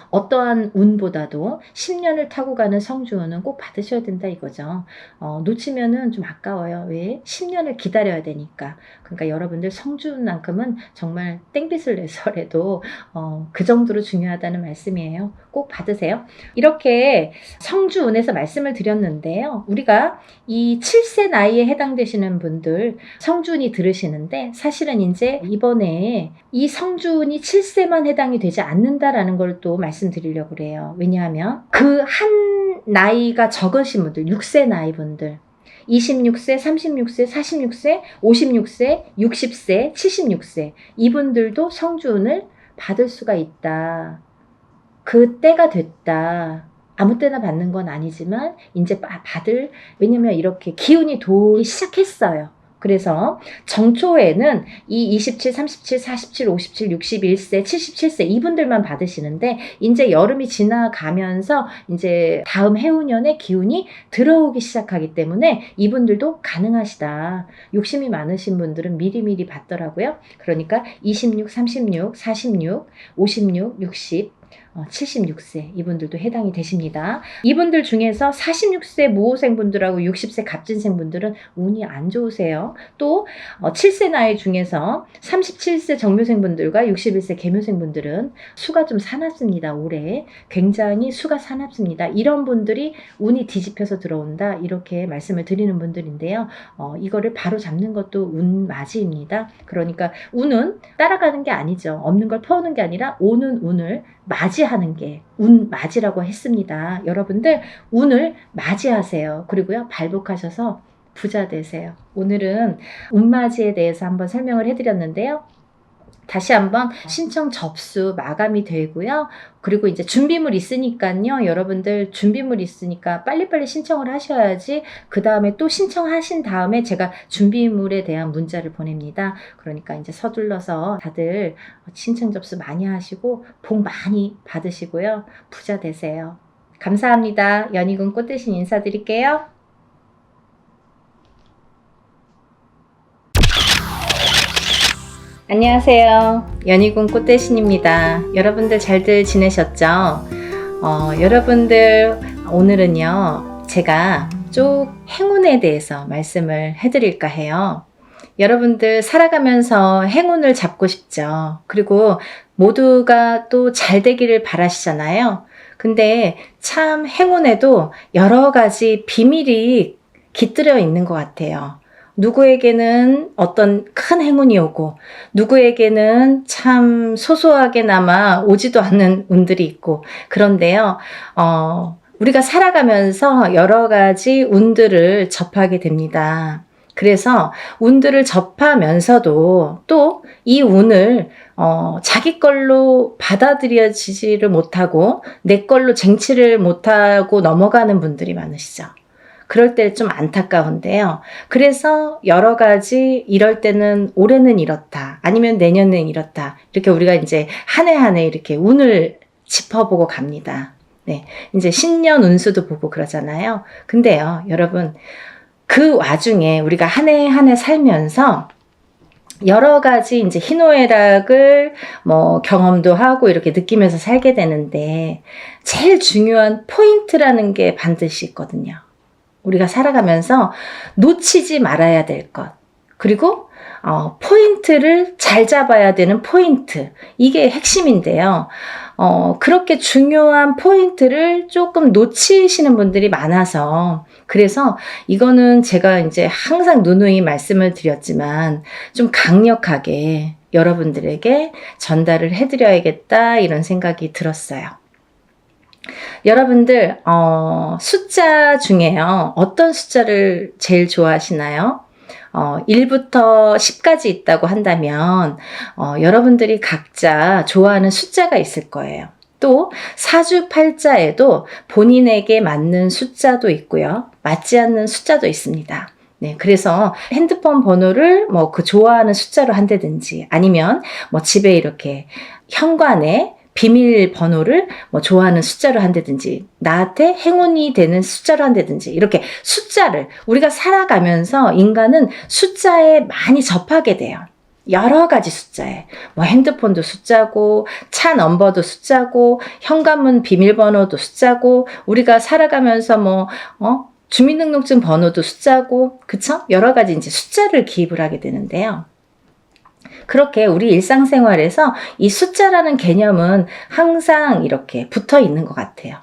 A: 어떠한 운보다도 10년을 타고 가는 성주운은 꼭 받으셔야 된다 이거죠. 놓치면은 좀 아까워요. 왜? 10년을 기다려야 되니까. 그러니까 여러분들 성주운만큼은 정말 땡빛을 내서라도 그 정도로 중요하다는 말씀이에요. 꼭 받으세요. 이렇게 성주운에서 말씀을 드렸는데요. 우리가 이 7세 나이에 해당되시는 분들 성주운이 들으시는데 사실은 이제 이번에 이 성주운이 7세만 해당이 되지 않는다라는 걸 또 말씀드리려고 그래요. 왜냐하면 그 한 나이가 적으신 분들, 6세 나이 분들 26세, 36세, 46세, 56세, 60세, 76세 이분들도 성주운을 받을 수가 있다. 그 때가 됐다. 아무 때나 받는 건 아니지만 이제 받을, 왜냐면 이렇게 기운이 돌기 시작했어요. 그래서 정초에는 이 27, 37, 47, 57, 61세, 77세 이분들만 받으시는데 이제 여름이 지나가면서 이제 다음 해운년의 기운이 들어오기 시작하기 때문에 이분들도 가능하시다. 욕심이 많으신 분들은 미리미리 받더라고요. 그러니까 26, 36, 46, 56, 60 76세 이분들도 해당이 되십니다. 이분들 중에서 46세 무호생분들하고 60세 갑진생분들은 운이 안 좋으세요. 또 7세 나이 중에서 37세 정묘생분들과 61세 계묘생분들은 수가 좀 사납습니다. 올해 굉장히 수가 사납습니다. 이런 분들이 운이 뒤집혀서 들어온다 이렇게 말씀을 드리는 분들인데요. 이거를 바로 잡는 것도 운맞이입니다. 그러니까 운은 따라가는 게 아니죠. 없는 걸 퍼오는 게 아니라 오는 운을 맞이하는 게 운맞이라고 했습니다. 여러분들 운을 맞이하세요. 그리고요 발복하셔서 부자 되세요. 오늘은 운맞이에 대해서 한번 설명을 해드렸는데요. 다시 한번 신청 접수 마감이 되고요. 그리고 이제 준비물 있으니까요. 여러분들 준비물 있으니까 빨리빨리 신청을 하셔야지 그 다음에 또 신청하신 다음에 제가 준비물에 대한 문자를 보냅니다. 그러니까 이제 서둘러서 다들 신청 접수 많이 하시고 복 많이 받으시고요. 부자 되세요. 감사합니다. 연희군 꽃대신 인사드릴게요. 안녕하세요. 연희군 꽃대신입니다. 여러분들 잘들 지내셨죠? 여러분들 오늘은요 제가 쭉 행운에 대해서 말씀을 해드릴까 해요. 여러분들 살아가면서 행운을 잡고 싶죠. 그리고 모두가 또 잘 되기를 바라시잖아요. 근데 참 행운에도 여러 가지 비밀이 깃들여 있는 것 같아요. 누구에게는 어떤 큰 행운이 오고 누구에게는 참 소소하게나마 오지도 않는 운들이 있고 그런데요. 우리가 살아가면서 여러 가지 운들을 접하게 됩니다. 그래서 운들을 접하면서도 또 이 운을 자기 걸로 받아들여지지를 못하고 내 걸로 쟁취를 못하고 넘어가는 분들이 많으시죠. 그럴 때 좀 안타까운데요. 그래서 여러 가지 이럴 때는 올해는 이렇다. 아니면 내년은 이렇다. 이렇게 우리가 이제 한 해 한 해 이렇게 운을 짚어보고 갑니다. 네. 이제 신년 운수도 보고 그러잖아요. 근데요, 여러분, 그 와중에 우리가 한 해 한 해 살면서 여러 가지 이제 희노애락을 경험도 하고 이렇게 느끼면서 살게 되는데 제일 중요한 포인트라는 게 반드시 있거든요. 우리가 살아가면서 놓치지 말아야 될 것. 그리고 포인트를 잘 잡아야 되는 포인트. 이게 핵심인데요. 그렇게 중요한 포인트를 조금 놓치시는 분들이 많아서, 그래서 이거는 제가 이제 항상 누누이 말씀을 드렸지만 좀 강력하게 여러분들에게 전달을 해드려야겠다 이런 생각이 들었어요. 여러분들 숫자 중에요. 어떤 숫자를 제일 좋아하시나요? 1부터 10까지 있다고 한다면 여러분들이 각자 좋아하는 숫자가 있을 거예요. 또 사주팔자에도 본인에게 맞는 숫자도 있고요. 맞지 않는 숫자도 있습니다. 네, 그래서 핸드폰 번호를 뭐 그 좋아하는 숫자로 한다든지 아니면 뭐 집에 이렇게 현관에 비밀번호를 뭐 좋아하는 숫자로 한다든지 나한테 행운이 되는 숫자로 한다든지 이렇게 숫자를 우리가 살아가면서 인간은 숫자에 많이 접하게 돼요. 여러 가지 숫자에 뭐 핸드폰도 숫자고 차 넘버도 숫자고 현관문 비밀번호도 숫자고 우리가 살아가면서 뭐 주민등록증 번호도 숫자고 그쵸? 여러 가지 이제 숫자를 기입을 하게 되는데요. 그렇게 우리 일상생활에서 이 숫자라는 개념은 항상 이렇게 붙어 있는 것 같아요.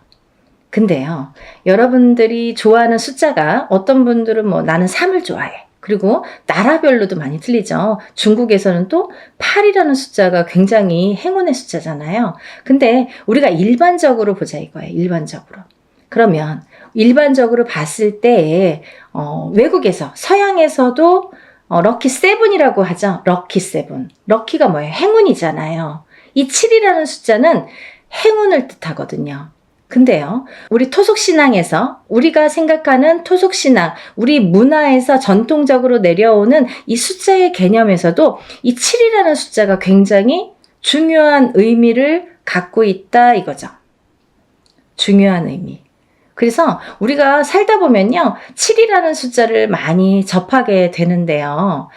A: 근데요, 여러분들이 좋아하는 숫자가 어떤 분들은 뭐 나는 3을 좋아해. 그리고 나라별로도 많이 틀리죠. 중국에서는 또 8이라는 숫자가 굉장히 행운의 숫자잖아요. 근데 우리가 일반적으로 보자 이거예요. 일반적으로. 그러면 일반적으로 봤을 때 외국에서 서양에서도 럭키 세븐이라고 하죠. 럭키 세븐. 럭키가 뭐예요? 행운이잖아요. 이 7이라는 숫자는 행운을 뜻하거든요. 근데요, 우리 토속신앙에서 우리가 생각하는 토속신앙, 우리 문화에서 전통적으로 내려오는 이 숫자의 개념에서도 이 7이라는 숫자가 굉장히 중요한 의미를 갖고 있다 이거죠. 중요한 의미. 그래서 우리가 살다 보면요, 7이라는 숫자를 많이 접하게 되는데요.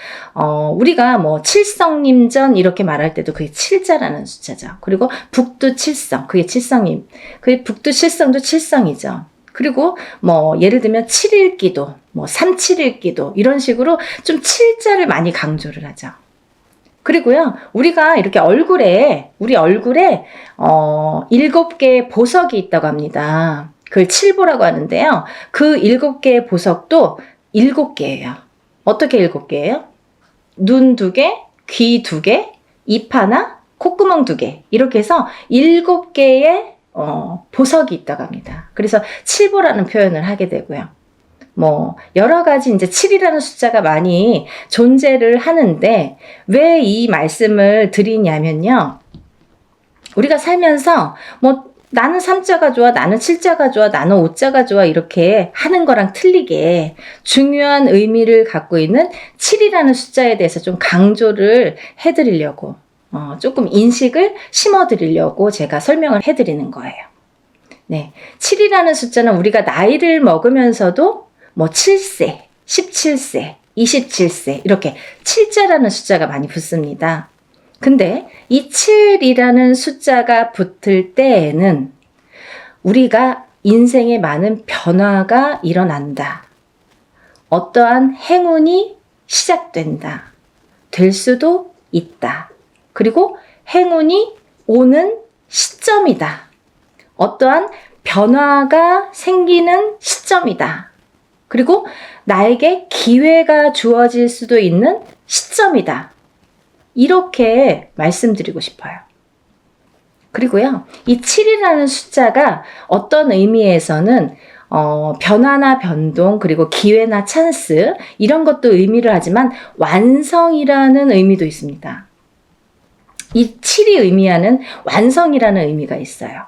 A: 우리가 뭐 칠성림전 이렇게 말할 때도 그게 7자라는 숫자죠. 그리고 북두칠성, 그게 칠성임. 그 북두칠성도 칠성이죠. 그리고 뭐 예를 들면 7일기도, 뭐 371기도 이런 식으로 좀 7자를 많이 강조를 하죠. 그리고요, 우리가 이렇게 우리 얼굴에 7개의 보석이 있다고 합니다. 그걸 칠보라고 하는데요. 그 7개의 보석도 7개예요. 어떻게 7개예요? 눈 2개, 귀 2개, 입 하나, 콧구멍 2개. 이렇게 해서 7개의 보석이 있다고 합니다. 그래서 칠보라는 표현을 하게 되고요. 뭐 여러 가지 이제 7이라는 숫자가 많이 존재를 하는데 왜 이 말씀을 드리냐면요. 우리가 살면서 뭐 나는 3자가 좋아, 나는 7자가 좋아, 나는 5자가 좋아 이렇게 하는 거랑 틀리게 중요한 의미를 갖고 있는 7이라는 숫자에 대해서 좀 강조를 해드리려고 조금 인식을 심어드리려고 제가 설명을 해드리는 거예요. 네, 7이라는 숫자는 우리가 나이를 먹으면서도 뭐 7세, 17세, 27세 이렇게 7자라는 숫자가 많이 붙습니다. 근데 이 7이라는 숫자가 붙을 때에는 우리가 인생에 많은 변화가 일어난다. 어떠한 행운이 시작된다. 될 수도 있다. 그리고 행운이 오는 시점이다. 어떠한 변화가 생기는 시점이다. 그리고 나에게 기회가 주어질 수도 있는 시점이다. 이렇게 말씀드리고 싶어요. 그리고요, 이 7이라는 숫자가 어떤 의미에서는 변화나 변동, 그리고 기회나 찬스, 이런 것도 의미를 하지만 완성이라는 의미도 있습니다. 이 7이 의미하는 완성이라는 의미가 있어요.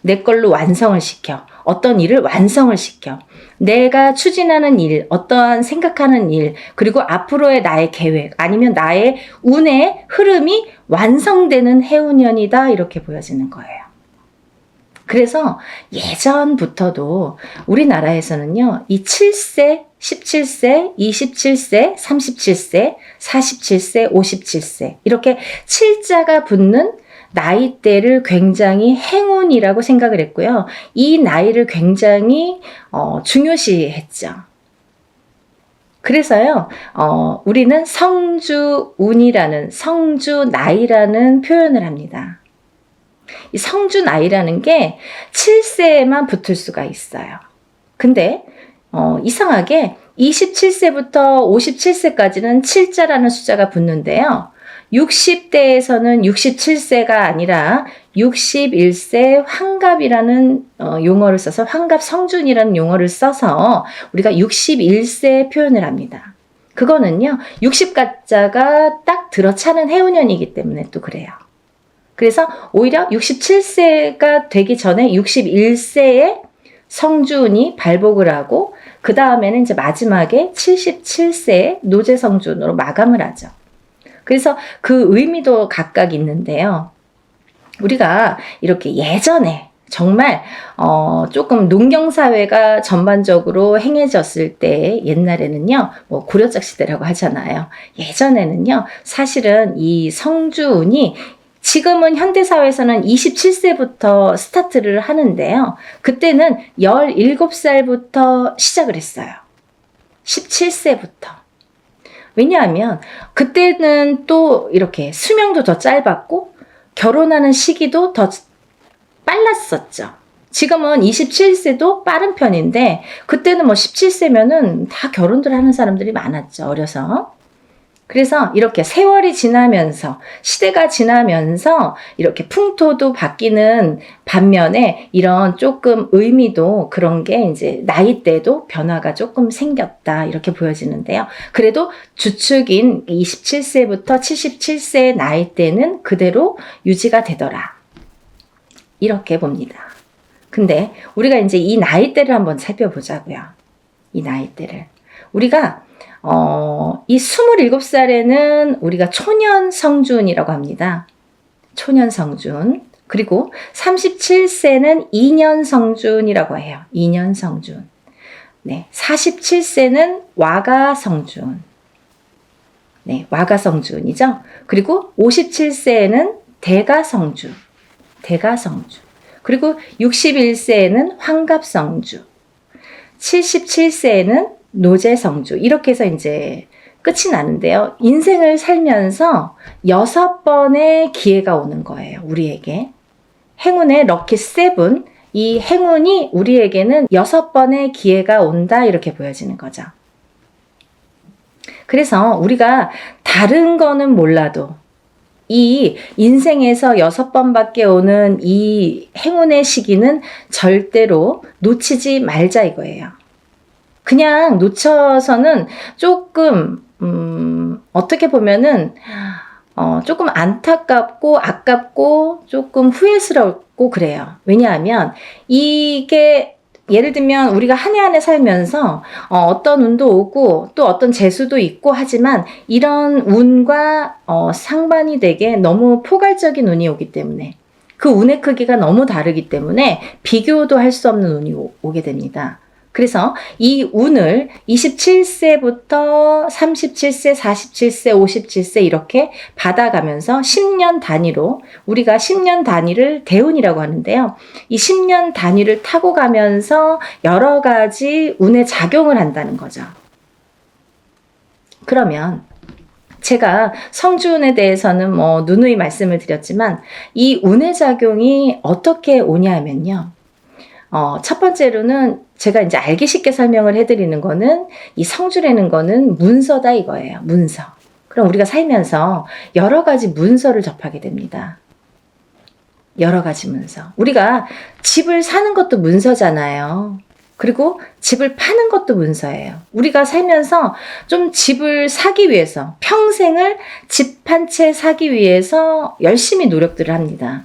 A: 내 걸로 완성을 시켜. 어떤 일을 완성을 시켜. 내가 추진하는 일, 어떠한 생각하는 일, 그리고 앞으로의 나의 계획, 아니면 나의 운의 흐름이 완성되는 해운년이다 이렇게 보여지는 거예요. 그래서 예전부터도 우리나라에서는요, 이 7세, 17세, 27세, 37세, 47세, 57세 이렇게 7자가 붙는 나이대를 굉장히 행운이라고 생각을 했고요. 이 나이를 굉장히 중요시했죠. 그래서요, 우리는 성주운이라는, 성주나이라는 표현을 합니다. 이 성주 나이라는 게 7세에만 붙을 수가 있어요. 근데 이상하게 27세부터 57세까지는 7자라는 숫자가 붙는데요. 60대에서는 67세가 아니라 61세 환갑이라는 용어를 써서 환갑 성준이라는 용어를 써서 우리가 61세 표현을 합니다. 그거는요, 60가짜가 딱 들어차는 해운년이기 때문에 또 그래요. 그래서 오히려 67세가 되기 전에 61세에 성준이 발복을 하고 그 다음에는 이제 마지막에 77세에 노제성준으로 마감을 하죠. 그래서 그 의미도 각각 있는데요. 우리가 이렇게 예전에 정말 조금 농경사회가 전반적으로 행해졌을 때 옛날에는요, 뭐 고려적 시대라고 하잖아요. 예전에는요, 사실은 이 성준이 지금은 현대사회에서는 27세부터 스타트를 하는데요. 그때는 17살부터 시작을 했어요. 17세부터. 왜냐하면 그때는 또 이렇게 수명도 더 짧았고 결혼하는 시기도 더 빨랐었죠. 지금은 27세도 빠른 편인데 그때는 뭐 17세면은 다 결혼들 하는 사람들이 많았죠. 어려서. 그래서 이렇게 세월이 지나면서 시대가 지나면서 이렇게 풍토도 바뀌는 반면에 이런 조금 의미도 그런 게 이제 나이대도 변화가 조금 생겼다 이렇게 보여지는데요. 그래도 주축인 27세부터 77세 나이대는 그대로 유지가 되더라. 이렇게 봅니다. 근데 우리가 이제 이 나이대를 한번 살펴보자고요. 이 나이대를. 우리가 이 27살에는 우리가 초년 성준이라고 합니다. 초년 성준. 그리고 37세는 2년 성준이라고 해요. 2년 성준. 네, 47세는 와가 성준. 네, 와가 성준이죠. 그리고 57세에는 대가 성준. 대가 성준. 그리고 61세에는 환갑 성주. 77세에는 노제 성주. 이렇게 해서 이제 끝이 나는데요. 인생을 살면서 6번의 기회가 오는 거예요. 우리에게. 행운의 럭키 7. 이 행운이 우리에게는 6번의 기회가 온다. 이렇게 보여지는 거죠. 그래서 우리가 다른 거는 몰라도 이 인생에서 6번밖에 오는 이 행운의 시기는 절대로 놓치지 말자 이거예요. 그냥 놓쳐서는 조금 어떻게 보면은 조금 안타깝고 아깝고 조금 후회스럽고 그래요. 왜냐하면 이게 예를 들면 우리가 한 해 한 해 살면서 어떤 운도 오고 또 어떤 재수도 있고 하지만 이런 운과 상반이 되게 너무 포괄적인 운이 오기 때문에 그 운의 크기가 너무 다르기 때문에 비교도 할 수 없는 운이 오게 됩니다. 그래서 이 운을 27세부터 37세, 47세, 57세 이렇게 받아가면서 10년 단위로 우리가 10년 단위를 대운이라고 하는데요. 이 10년 단위를 타고 가면서 여러 가지 운에 작용을 한다는 거죠. 그러면 제가 성주운에 대해서는 뭐 누누이 말씀을 드렸지만 이 운의 작용이 어떻게 오냐면요. 첫 번째로는 제가 이제 알기 쉽게 설명을 해드리는 거는 이 성주라는 거는 문서다 이거예요. 문서. 그럼 우리가 살면서 여러 가지 문서를 접하게 됩니다. 여러 가지 문서. 우리가 집을 사는 것도 문서잖아요. 그리고 집을 파는 것도 문서예요. 우리가 살면서 좀 집을 사기 위해서 평생을 집 한 채 사기 위해서 열심히 노력들을 합니다.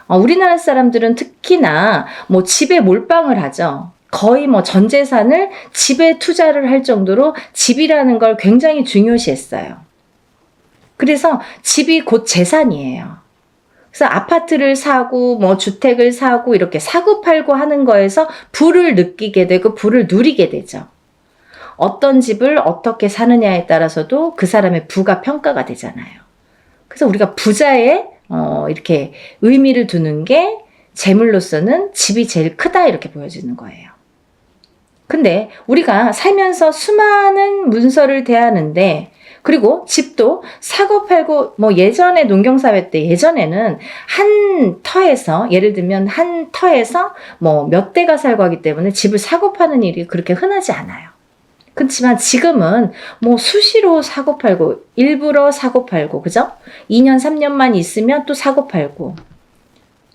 A: 우리나라 사람들은 특히나 뭐 집에 몰빵을 하죠. 거의 뭐 전 재산을 집에 투자를 할 정도로 집이라는 걸 굉장히 중요시했어요. 그래서 집이 곧 재산이에요. 그래서 아파트를 사고 뭐 주택을 사고 이렇게 사고 팔고 하는 거에서 부를 느끼게 되고 부를 누리게 되죠. 어떤 집을 어떻게 사느냐에 따라서도 그 사람의 부가 평가가 되잖아요. 그래서 우리가 부자의 이렇게 의미를 두는 게 재물로서는 집이 제일 크다 이렇게 보여지는 거예요. 근데 우리가 살면서 수많은 문서를 대하는데 그리고 집도 사고 팔고 뭐 예전에 농경사회 때 예전에는 한 터에서 예를 들면 한 터에서 뭐 몇 대가 살고 하기 때문에 집을 사고 파는 일이 그렇게 흔하지 않아요. 그렇지만 지금은 뭐 수시로 사고 팔고 일부러 사고 팔고 그죠? 2년 3년만 있으면 또 사고 팔고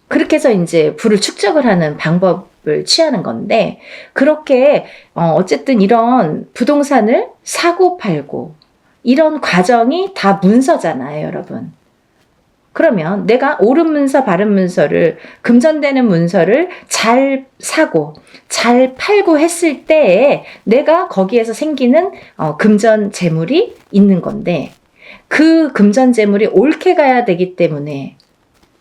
A: 그렇게 해서 이제 부를 축적을 하는 방법을 취하는 건데 그렇게 어쨌든 이런 부동산을 사고 팔고 이런 과정이 다 문서잖아요, 여러분. 그러면 내가 옳은 문서, 바른 문서를 금전되는 문서를 잘 사고 잘 팔고 했을 때에 내가 거기에서 생기는 금전 재물이 있는 건데 그 금전 재물이 옳게 가야 되기 때문에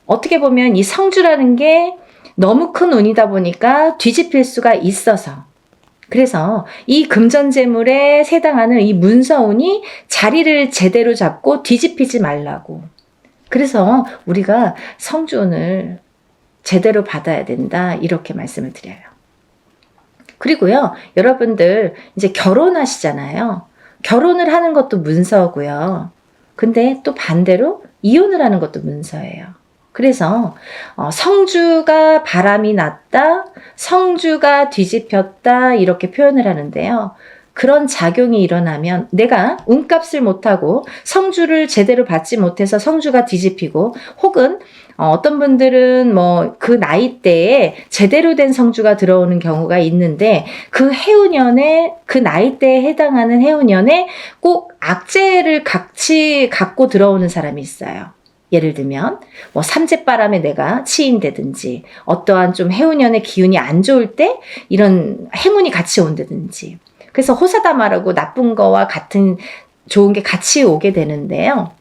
A: 어떻게 보면 이 성주라는 게 너무 큰 운이다 보니까 뒤집힐 수가 있어서 그래서 이 금전재물에 해당하는 이 문서운이 자리를 제대로 잡고 뒤집히지 말라고. 그래서 우리가 성주운을 제대로 받아야 된다 이렇게 말씀을 드려요. 그리고요, 여러분들 이제 결혼하시잖아요. 결혼을 하는 것도 문서고요. 근데 또 반대로 이혼을 하는 것도 문서예요. 그래서 성주가 바람이 났다, 성주가 뒤집혔다 이렇게 표현을 하는데요. 그런 작용이 일어나면 내가 운값을 못하고 성주를 제대로 받지 못해서 성주가 뒤집히고 혹은 어떤 분들은 뭐 그 나이대에 제대로 된 성주가 들어오는 경우가 있는데 그 해운년에 그 나이대에 해당하는 해운년에 꼭 악재를 같이 갖고 들어오는 사람이 있어요. 예를 들면 뭐 삼재바람에 내가 치인다든지 어떠한 좀 해운년의 기운이 안 좋을 때 이런 해문이 같이 온다든지 그래서 호사다마라고 나쁜 거와 같은 좋은 게 같이 오게 되는데요.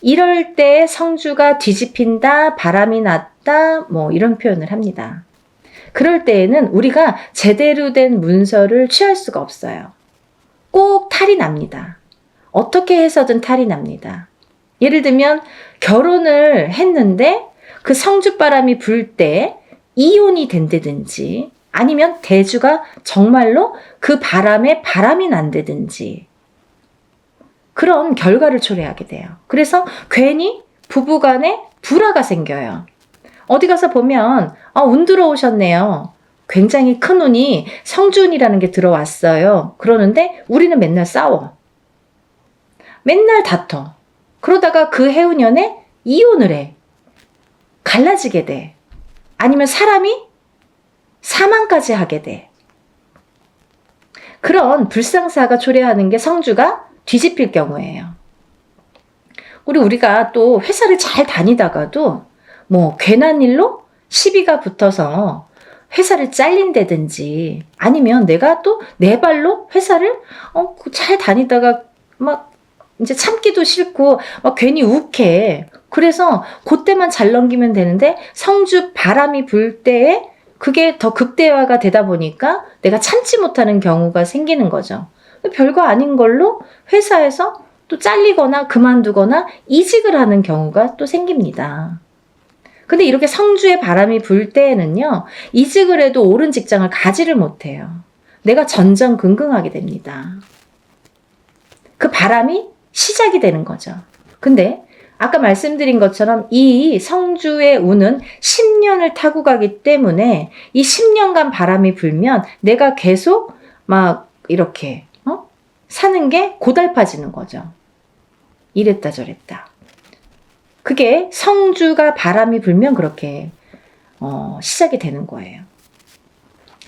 A: 이럴 때 성주가 뒤집힌다, 바람이 났다 뭐 이런 표현을 합니다. 그럴 때에는 우리가 제대로 된 문서를 취할 수가 없어요. 꼭 탈이 납니다. 어떻게 해서든 탈이 납니다. 예를 들면 결혼을 했는데 그 성주바람이 불 때 이혼이 된다든지 아니면 대주가 정말로 그 바람에 바람이 난다든지 그런 결과를 초래하게 돼요. 그래서 괜히 부부간에 불화가 생겨요. 어디 가서 보면 운 들어오셨네요. 굉장히 큰 운이 성주운이라는 게 들어왔어요. 그러는데 우리는 맨날 싸워. 맨날 다퉈. 그러다가 그 해운년에 이혼을 해. 갈라지게 돼. 아니면 사람이 사망까지 하게 돼. 그런 불상사가 초래하는 게 성주가 뒤집힐 경우예요. 우리가 또 회사를 잘 다니다가도 뭐 괜한 일로 시비가 붙어서 회사를 잘린다든지 아니면 내가 또 내 발로 회사를 잘 다니다가 막 이제 참기도 싫고 막 괜히 욱해. 그래서 그때만 잘 넘기면 되는데 성주 바람이 불 때에 그게 더 극대화가 되다 보니까 내가 참지 못하는 경우가 생기는 거죠. 별거 아닌 걸로 회사에서 또 잘리거나 그만두거나 이직을 하는 경우가 또 생깁니다. 근데 이렇게 성주의 바람이 불 때에는요, 이직을 해도 옳은 직장을 가지를 못해요. 내가 전전긍긍하게 됩니다. 그 바람이 시작이 되는 거죠. 근데 아까 말씀드린 것처럼 이 성주의 운은 10년을 타고 가기 때문에 이 10년간 바람이 불면 내가 계속 막 이렇게 사는 게 고달파지는 거죠. 이랬다 저랬다. 그게 성주가 바람이 불면 그렇게 시작이 되는 거예요.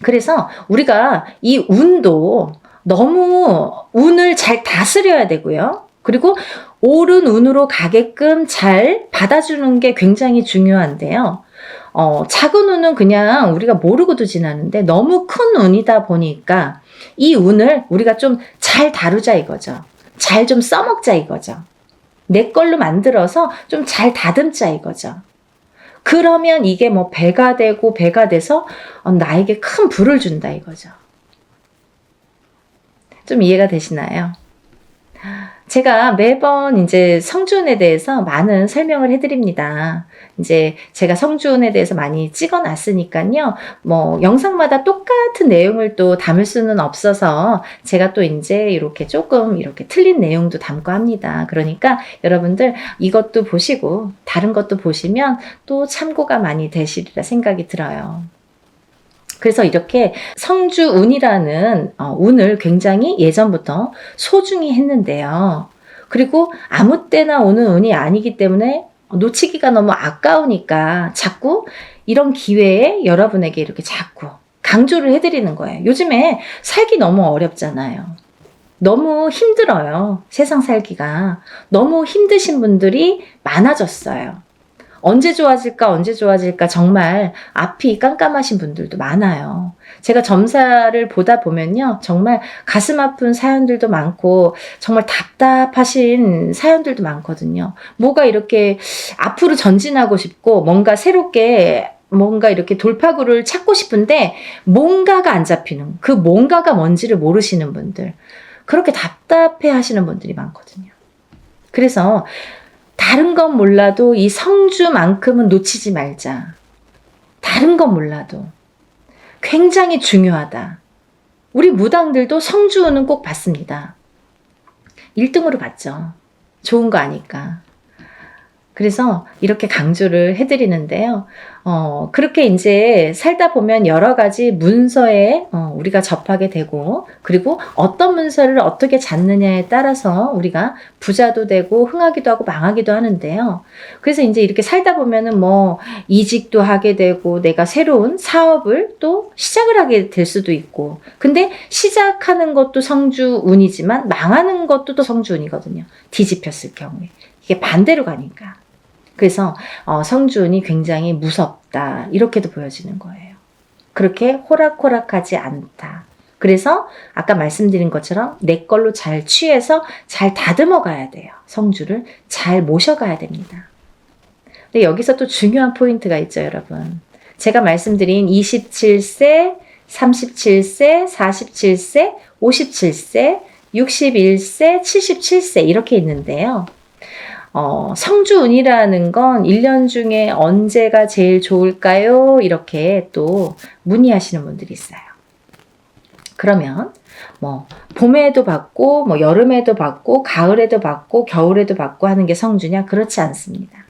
A: 그래서 우리가 이 운도 너무 운을 잘 다스려야 되고요. 그리고 옳은 운으로 가게끔 잘 받아주는 게 굉장히 중요한데요. 작은 운은 그냥 우리가 모르고도 지나는데 너무 큰 운이다 보니까 이 운을 우리가 좀 잘 다루자 이거죠. 잘 좀 써먹자 이거죠. 내 걸로 만들어서 좀 잘 다듬자 이거죠. 그러면 이게 뭐 배가 되고 배가 돼서 나에게 큰 부를 준다 이거죠. 좀 이해가 되시나요? 제가 매번 이제 성주운에 대해서 많은 설명을 해드립니다. 이제 제가 성주운에 대해서 많이 찍어 놨으니까요. 뭐 영상마다 똑같은 내용을 또 담을 수는 없어서 제가 또 이제 이렇게 조금 이렇게 틀린 내용도 담고 합니다. 그러니까 여러분들 이것도 보시고 다른 것도 보시면 또 참고가 많이 되시리라 생각이 들어요. 그래서 이렇게 성주운이라는 운을 굉장히 예전부터 소중히 했는데요. 그리고 아무 때나 오는 운이 아니기 때문에 놓치기가 너무 아까우니까 자꾸 이런 기회에 여러분에게 이렇게 자꾸 강조를 해드리는 거예요. 요즘에 살기 너무 어렵잖아요. 너무 힘들어요. 세상 살기가. 너무 힘드신 분들이 많아졌어요. 언제 좋아질까 정말 앞이 깜깜하신 분들도 많아요. 제가 점사를 보다 보면요. 정말 가슴 아픈 사연들도 많고 정말 답답하신 사연들도 많거든요. 뭐가 이렇게 앞으로 전진하고 싶고 뭔가 새롭게 뭔가 이렇게 돌파구를 찾고 싶은데 뭔가가 안 잡히는 그 뭔가가 뭔지를 모르시는 분들 그렇게 답답해 하시는 분들이 많거든요. 그래서 다른 건 몰라도 이 성주만큼은 놓치지 말자. 다른 건 몰라도 굉장히 중요하다. 우리 무당들도 성주운은 꼭 받습니다. 1등으로 받죠. 좋은 거 아니까. 그래서 이렇게 강조를 해드리는데요. 그렇게 이제 살다 보면 여러 가지 문서에 우리가 접하게 되고, 그리고 어떤 문서를 어떻게 잡느냐에 따라서 우리가 부자도 되고, 흥하기도 하고, 망하기도 하는데요. 그래서 이제 이렇게 살다 보면은 뭐, 이직도 하게 되고, 내가 새로운 사업을 또 시작을 하게 될 수도 있고, 근데 시작하는 것도 성주운이지만, 망하는 것도 또 성주운이거든요. 뒤집혔을 경우에. 이게 반대로 가니까. 그래서 성주운이 굉장히 무섭다 이렇게도 보여지는 거예요. 그렇게 호락호락하지 않다. 그래서 아까 말씀드린 것처럼 내 걸로 잘 취해서 잘 다듬어 가야 돼요. 성주를 잘 모셔가야 됩니다. 근데 여기서 또 중요한 포인트가 있죠, 여러분. 제가 말씀드린 27세, 37세, 47세, 57세, 61세, 77세 이렇게 있는데요. 성주운이라는 건 1년 중에 언제가 제일 좋을까요? 이렇게 또 문의하시는 분들이 있어요. 그러면 뭐 봄에도 받고 뭐 여름에도 받고 가을에도 받고 겨울에도 받고 하는 게 성주냐? 그렇지 않습니다.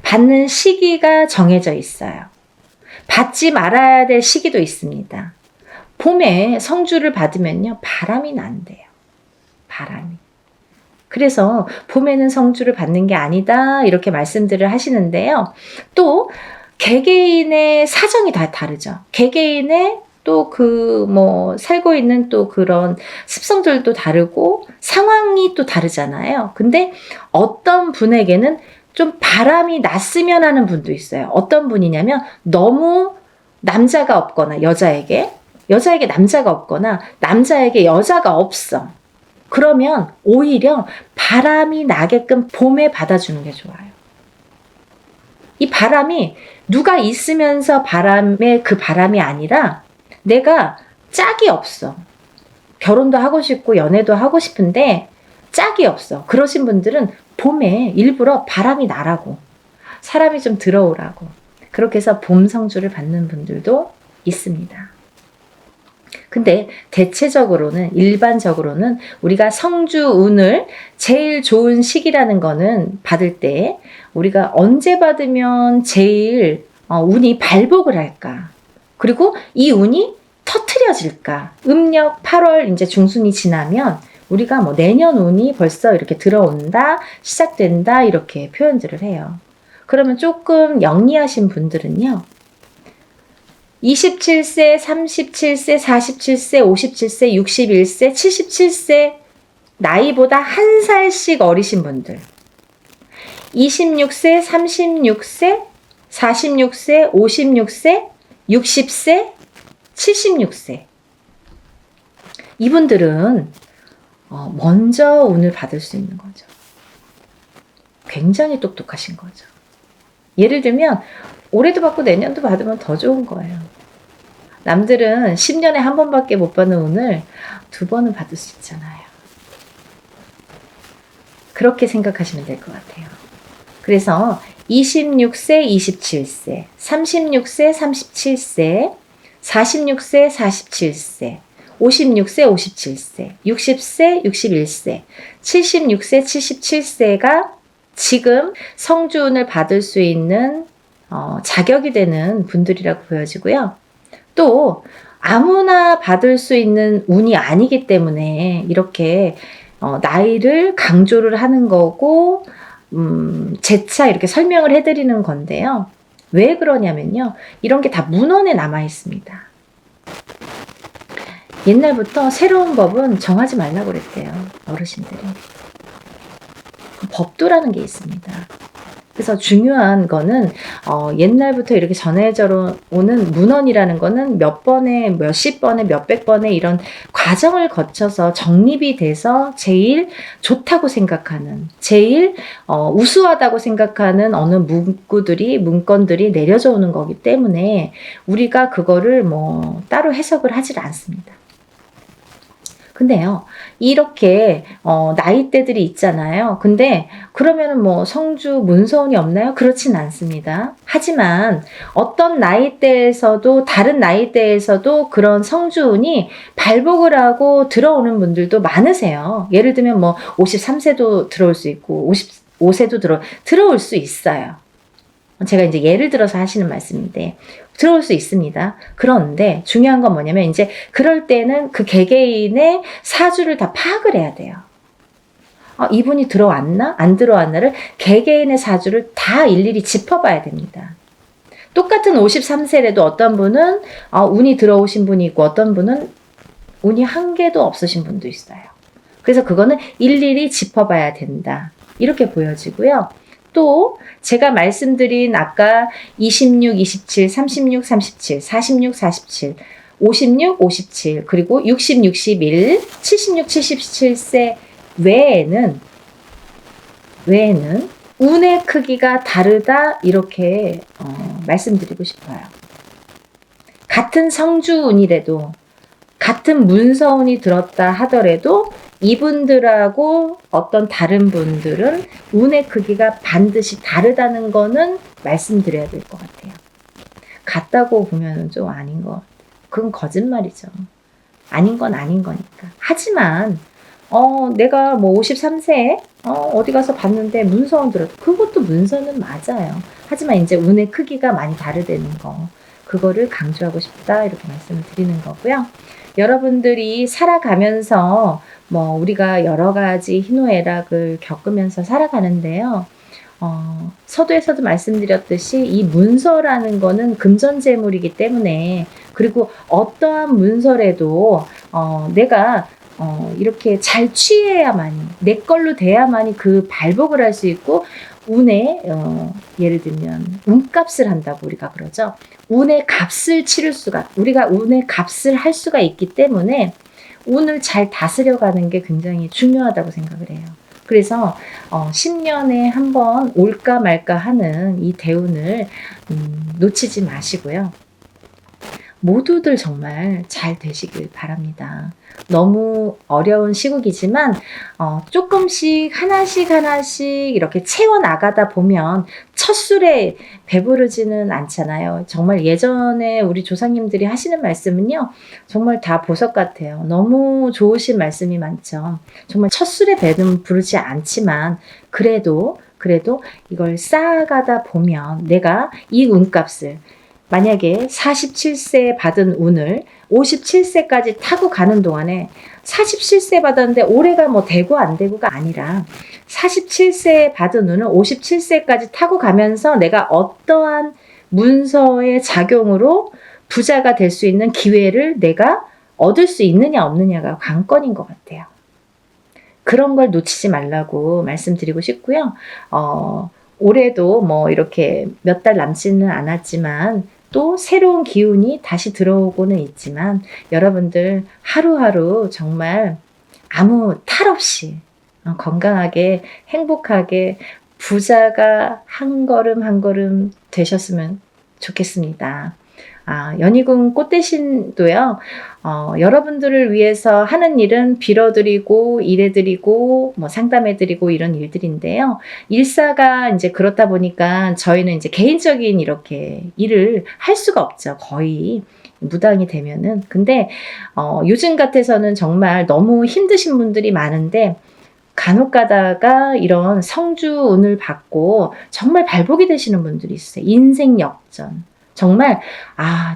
A: 받는 시기가 정해져 있어요. 받지 말아야 될 시기도 있습니다. 봄에 성주를 받으면요. 바람이 난대요. 바람이. 그래서 봄에는 성주를 받는 게 아니다 이렇게 말씀들을 하시는데요. 또 개개인의 사정이 다 다르죠. 개개인의 또 그 뭐 살고 있는 또 그런 습성들도 다르고 상황이 또 다르잖아요. 근데 어떤 분에게는 좀 바람이 났으면 하는 분도 있어요. 어떤 분이냐면 너무 남자가 없거나 여자에게 남자가 없거나 남자에게 여자가 없어. 그러면 오히려 바람이 나게끔 봄에 받아주는 게 좋아요. 이 바람이 누가 있으면서 바람의 그 바람이 아니라 내가 짝이 없어. 결혼도 하고 싶고 연애도 하고 싶은데 짝이 없어. 그러신 분들은 봄에 일부러 바람이 나라고 사람이 좀 들어오라고 그렇게 해서 봄 성주를 받는 분들도 있습니다. 근데 대체적으로는 일반적으로는 우리가 성주운을 제일 좋은 시기라는 거는 받을 때 우리가 언제 받으면 제일 운이 발복을 할까? 그리고 이 운이 터트려질까? 음력 8월 이제 중순이 지나면 우리가 뭐 내년 운이 벌써 이렇게 들어온다, 시작된다 이렇게 표현들을 해요. 그러면 조금 영리하신 분들은요. 27세, 37세, 47세, 57세, 61세, 77세 나이보다 한 살씩 어리신 분들 26세, 36세, 46세, 56세, 60세, 76세 이분들은 먼저 운을 받을 수 있는 거죠. 굉장히 똑똑하신 거죠. 예를 들면 올해도 받고 내년도 받으면 더 좋은 거예요. 남들은 10년에 한 번밖에 못 받는 운을 2번은 받을 수 있잖아요. 그렇게 생각하시면 될 것 같아요. 그래서 26세, 27세, 36세, 37세, 46세, 47세, 56세, 57세, 60세, 61세, 76세, 77세가 지금 성주운을 받을 수 있는 자격이 되는 분들이라고 보여지고요. 또 아무나 받을 수 있는 운이 아니기 때문에 이렇게 나이를 강조를 하는 거고 재차 이렇게 설명을 해드리는 건데요. 왜 그러냐면요. 이런 게 다 문헌에 남아 있습니다. 옛날부터 새로운 법은 정하지 말라고 그랬대요. 어르신들이. 법도라는 게 있습니다. 그래서 중요한 거는 옛날부터 이렇게 전해져 오는 문헌이라는 거는 몇 번에 몇십 번에 몇백 번에 이런 과정을 거쳐서 정립이 돼서 제일 좋다고 생각하는, 제일 우수하다고 생각하는 어느 문건들이 내려져 오는 거기 때문에 우리가 그거를 뭐 따로 해석을 하질 않습니다. 근데요, 이렇게 나이대들이 있잖아요. 근데 그러면은 뭐 성주 문서운이 없나요? 그렇진 않습니다. 하지만 어떤 나이대에서도 다른 나이대에서도 그런 성주운이 발복을 하고 들어오는 분들도 많으세요. 예를 들면 뭐 53세도 들어올 수 있고 55세도 들어올 수 있어요. 제가 이제 예를 들어서 하시는 말씀인데 들어올 수 있습니다. 그런데 중요한 건 뭐냐면 이제 그럴 때는 그 개개인의 사주를 다 파악을 해야 돼요. 이분이 들어왔나? 안 들어왔나를 개개인의 사주를 다 일일이 짚어봐야 됩니다. 똑같은 53세라도 어떤 분은 운이 들어오신 분이 있고 어떤 분은 운이 한 개도 없으신 분도 있어요. 그래서 그거는 일일이 짚어봐야 된다. 이렇게 보여지고요. 또 제가 말씀드린 아까 26, 27, 36, 37, 46, 47, 56, 57 그리고 60, 61, 76, 77세 외에는 운의 크기가 다르다 이렇게 말씀드리고 싶어요. 같은 성주운이라도 같은 문서운이 들었다 하더라도 이분들하고 어떤 다른 분들은 운의 크기가 반드시 다르다는 거는 말씀드려야 될 것 같아요. 같다고 보면 좀 아닌 거. 그건 거짓말이죠. 아닌 건 아닌 거니까. 하지만 내가 뭐 53세에 어디 가서 봤는데 문서운 들었다. 그것도 문서는 맞아요. 하지만 이제 운의 크기가 많이 다르다는 거. 그거를 강조하고 싶다 이렇게 말씀을 드리는 거고요. 여러분들이 살아가면서 뭐 우리가 여러 가지 희노애락을 겪으면서 살아가는데요. 서두에서도 말씀드렸듯이 이 문서라는 거는 금전재물이기 때문에 그리고 어떠한 문서라도 내가 이렇게 잘 취해야만이 내 걸로 돼야만이 그 발복을 할 수 있고 운에 예를 들면 운값을 한다고 우리가 그러죠. 운의 값을 치를 수가 우리가 운의 값을 할 수가 있기 때문에 운을 잘 다스려가는 게 굉장히 중요하다고 생각을 해요. 그래서 10년에 한 번 올까 말까 하는 이 대운을 놓치지 마시고요. 모두들 정말 잘 되시길 바랍니다. 너무 어려운 시국이지만 조금씩 하나씩 이렇게 채워나가다 보면 첫 술에 배부르지는 않잖아요. 정말 예전에 우리 조상님들이 하시는 말씀은요. 정말 다 보석 같아요. 너무 좋으신 말씀이 많죠. 정말 첫 술에 배는 부르지 않지만 그래도 이걸 쌓아가다 보면 내가 이 운값을 만약에 47세에 받은 운을 57세까지 타고 가는 동안에 47세 받았는데 올해가 뭐 되고 안 되고가 아니라 47세에 받은 운을 57세까지 타고 가면서 내가 어떠한 문서의 작용으로 부자가 될 수 있는 기회를 내가 얻을 수 있느냐 없느냐가 관건인 것 같아요. 그런 걸 놓치지 말라고 말씀드리고 싶고요. 올해도 뭐 이렇게 몇 달 남지는 않았지만 또 새로운 기운이 다시 들어오고는 있지만 여러분들 하루하루 정말 아무 탈 없이 건강하게 행복하게 부자가 한 걸음 한 걸음 되셨으면 좋겠습니다. 연희군 꽃대신도요. 여러분들을 위해서 하는 일은 빌어드리고 일해드리고 뭐 상담해드리고 이런 일들인데요. 일사가 이제 그렇다 보니까 저희는 이제 개인적인 이렇게 일을 할 수가 없죠. 거의 무당이 되면은. 근데 요즘 같아서는 정말 너무 힘드신 분들이 많은데 간혹 가다가 이런 성주운을 받고 정말 발복이 되시는 분들이 있어요. 인생 역전. 정말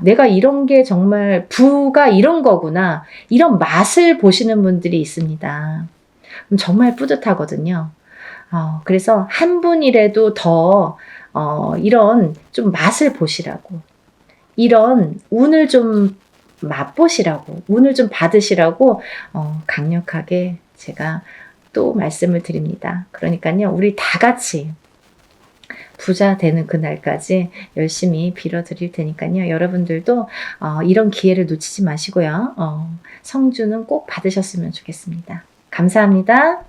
A: 내가 이런 게 정말 부가 이런 거구나. 이런 맛을 보시는 분들이 있습니다. 정말 뿌듯하거든요. 그래서 한 분이라도 더 이런 좀 맛을 보시라고, 이런 운을 좀 맛보시라고, 운을 좀 받으시라고 강력하게 제가 또 말씀을 드립니다. 그러니까요, 우리 다 같이 부자 되는 그날까지 열심히 빌어드릴 테니까요. 여러분들도 이런 기회를 놓치지 마시고요. 성주는 꼭 받으셨으면 좋겠습니다. 감사합니다.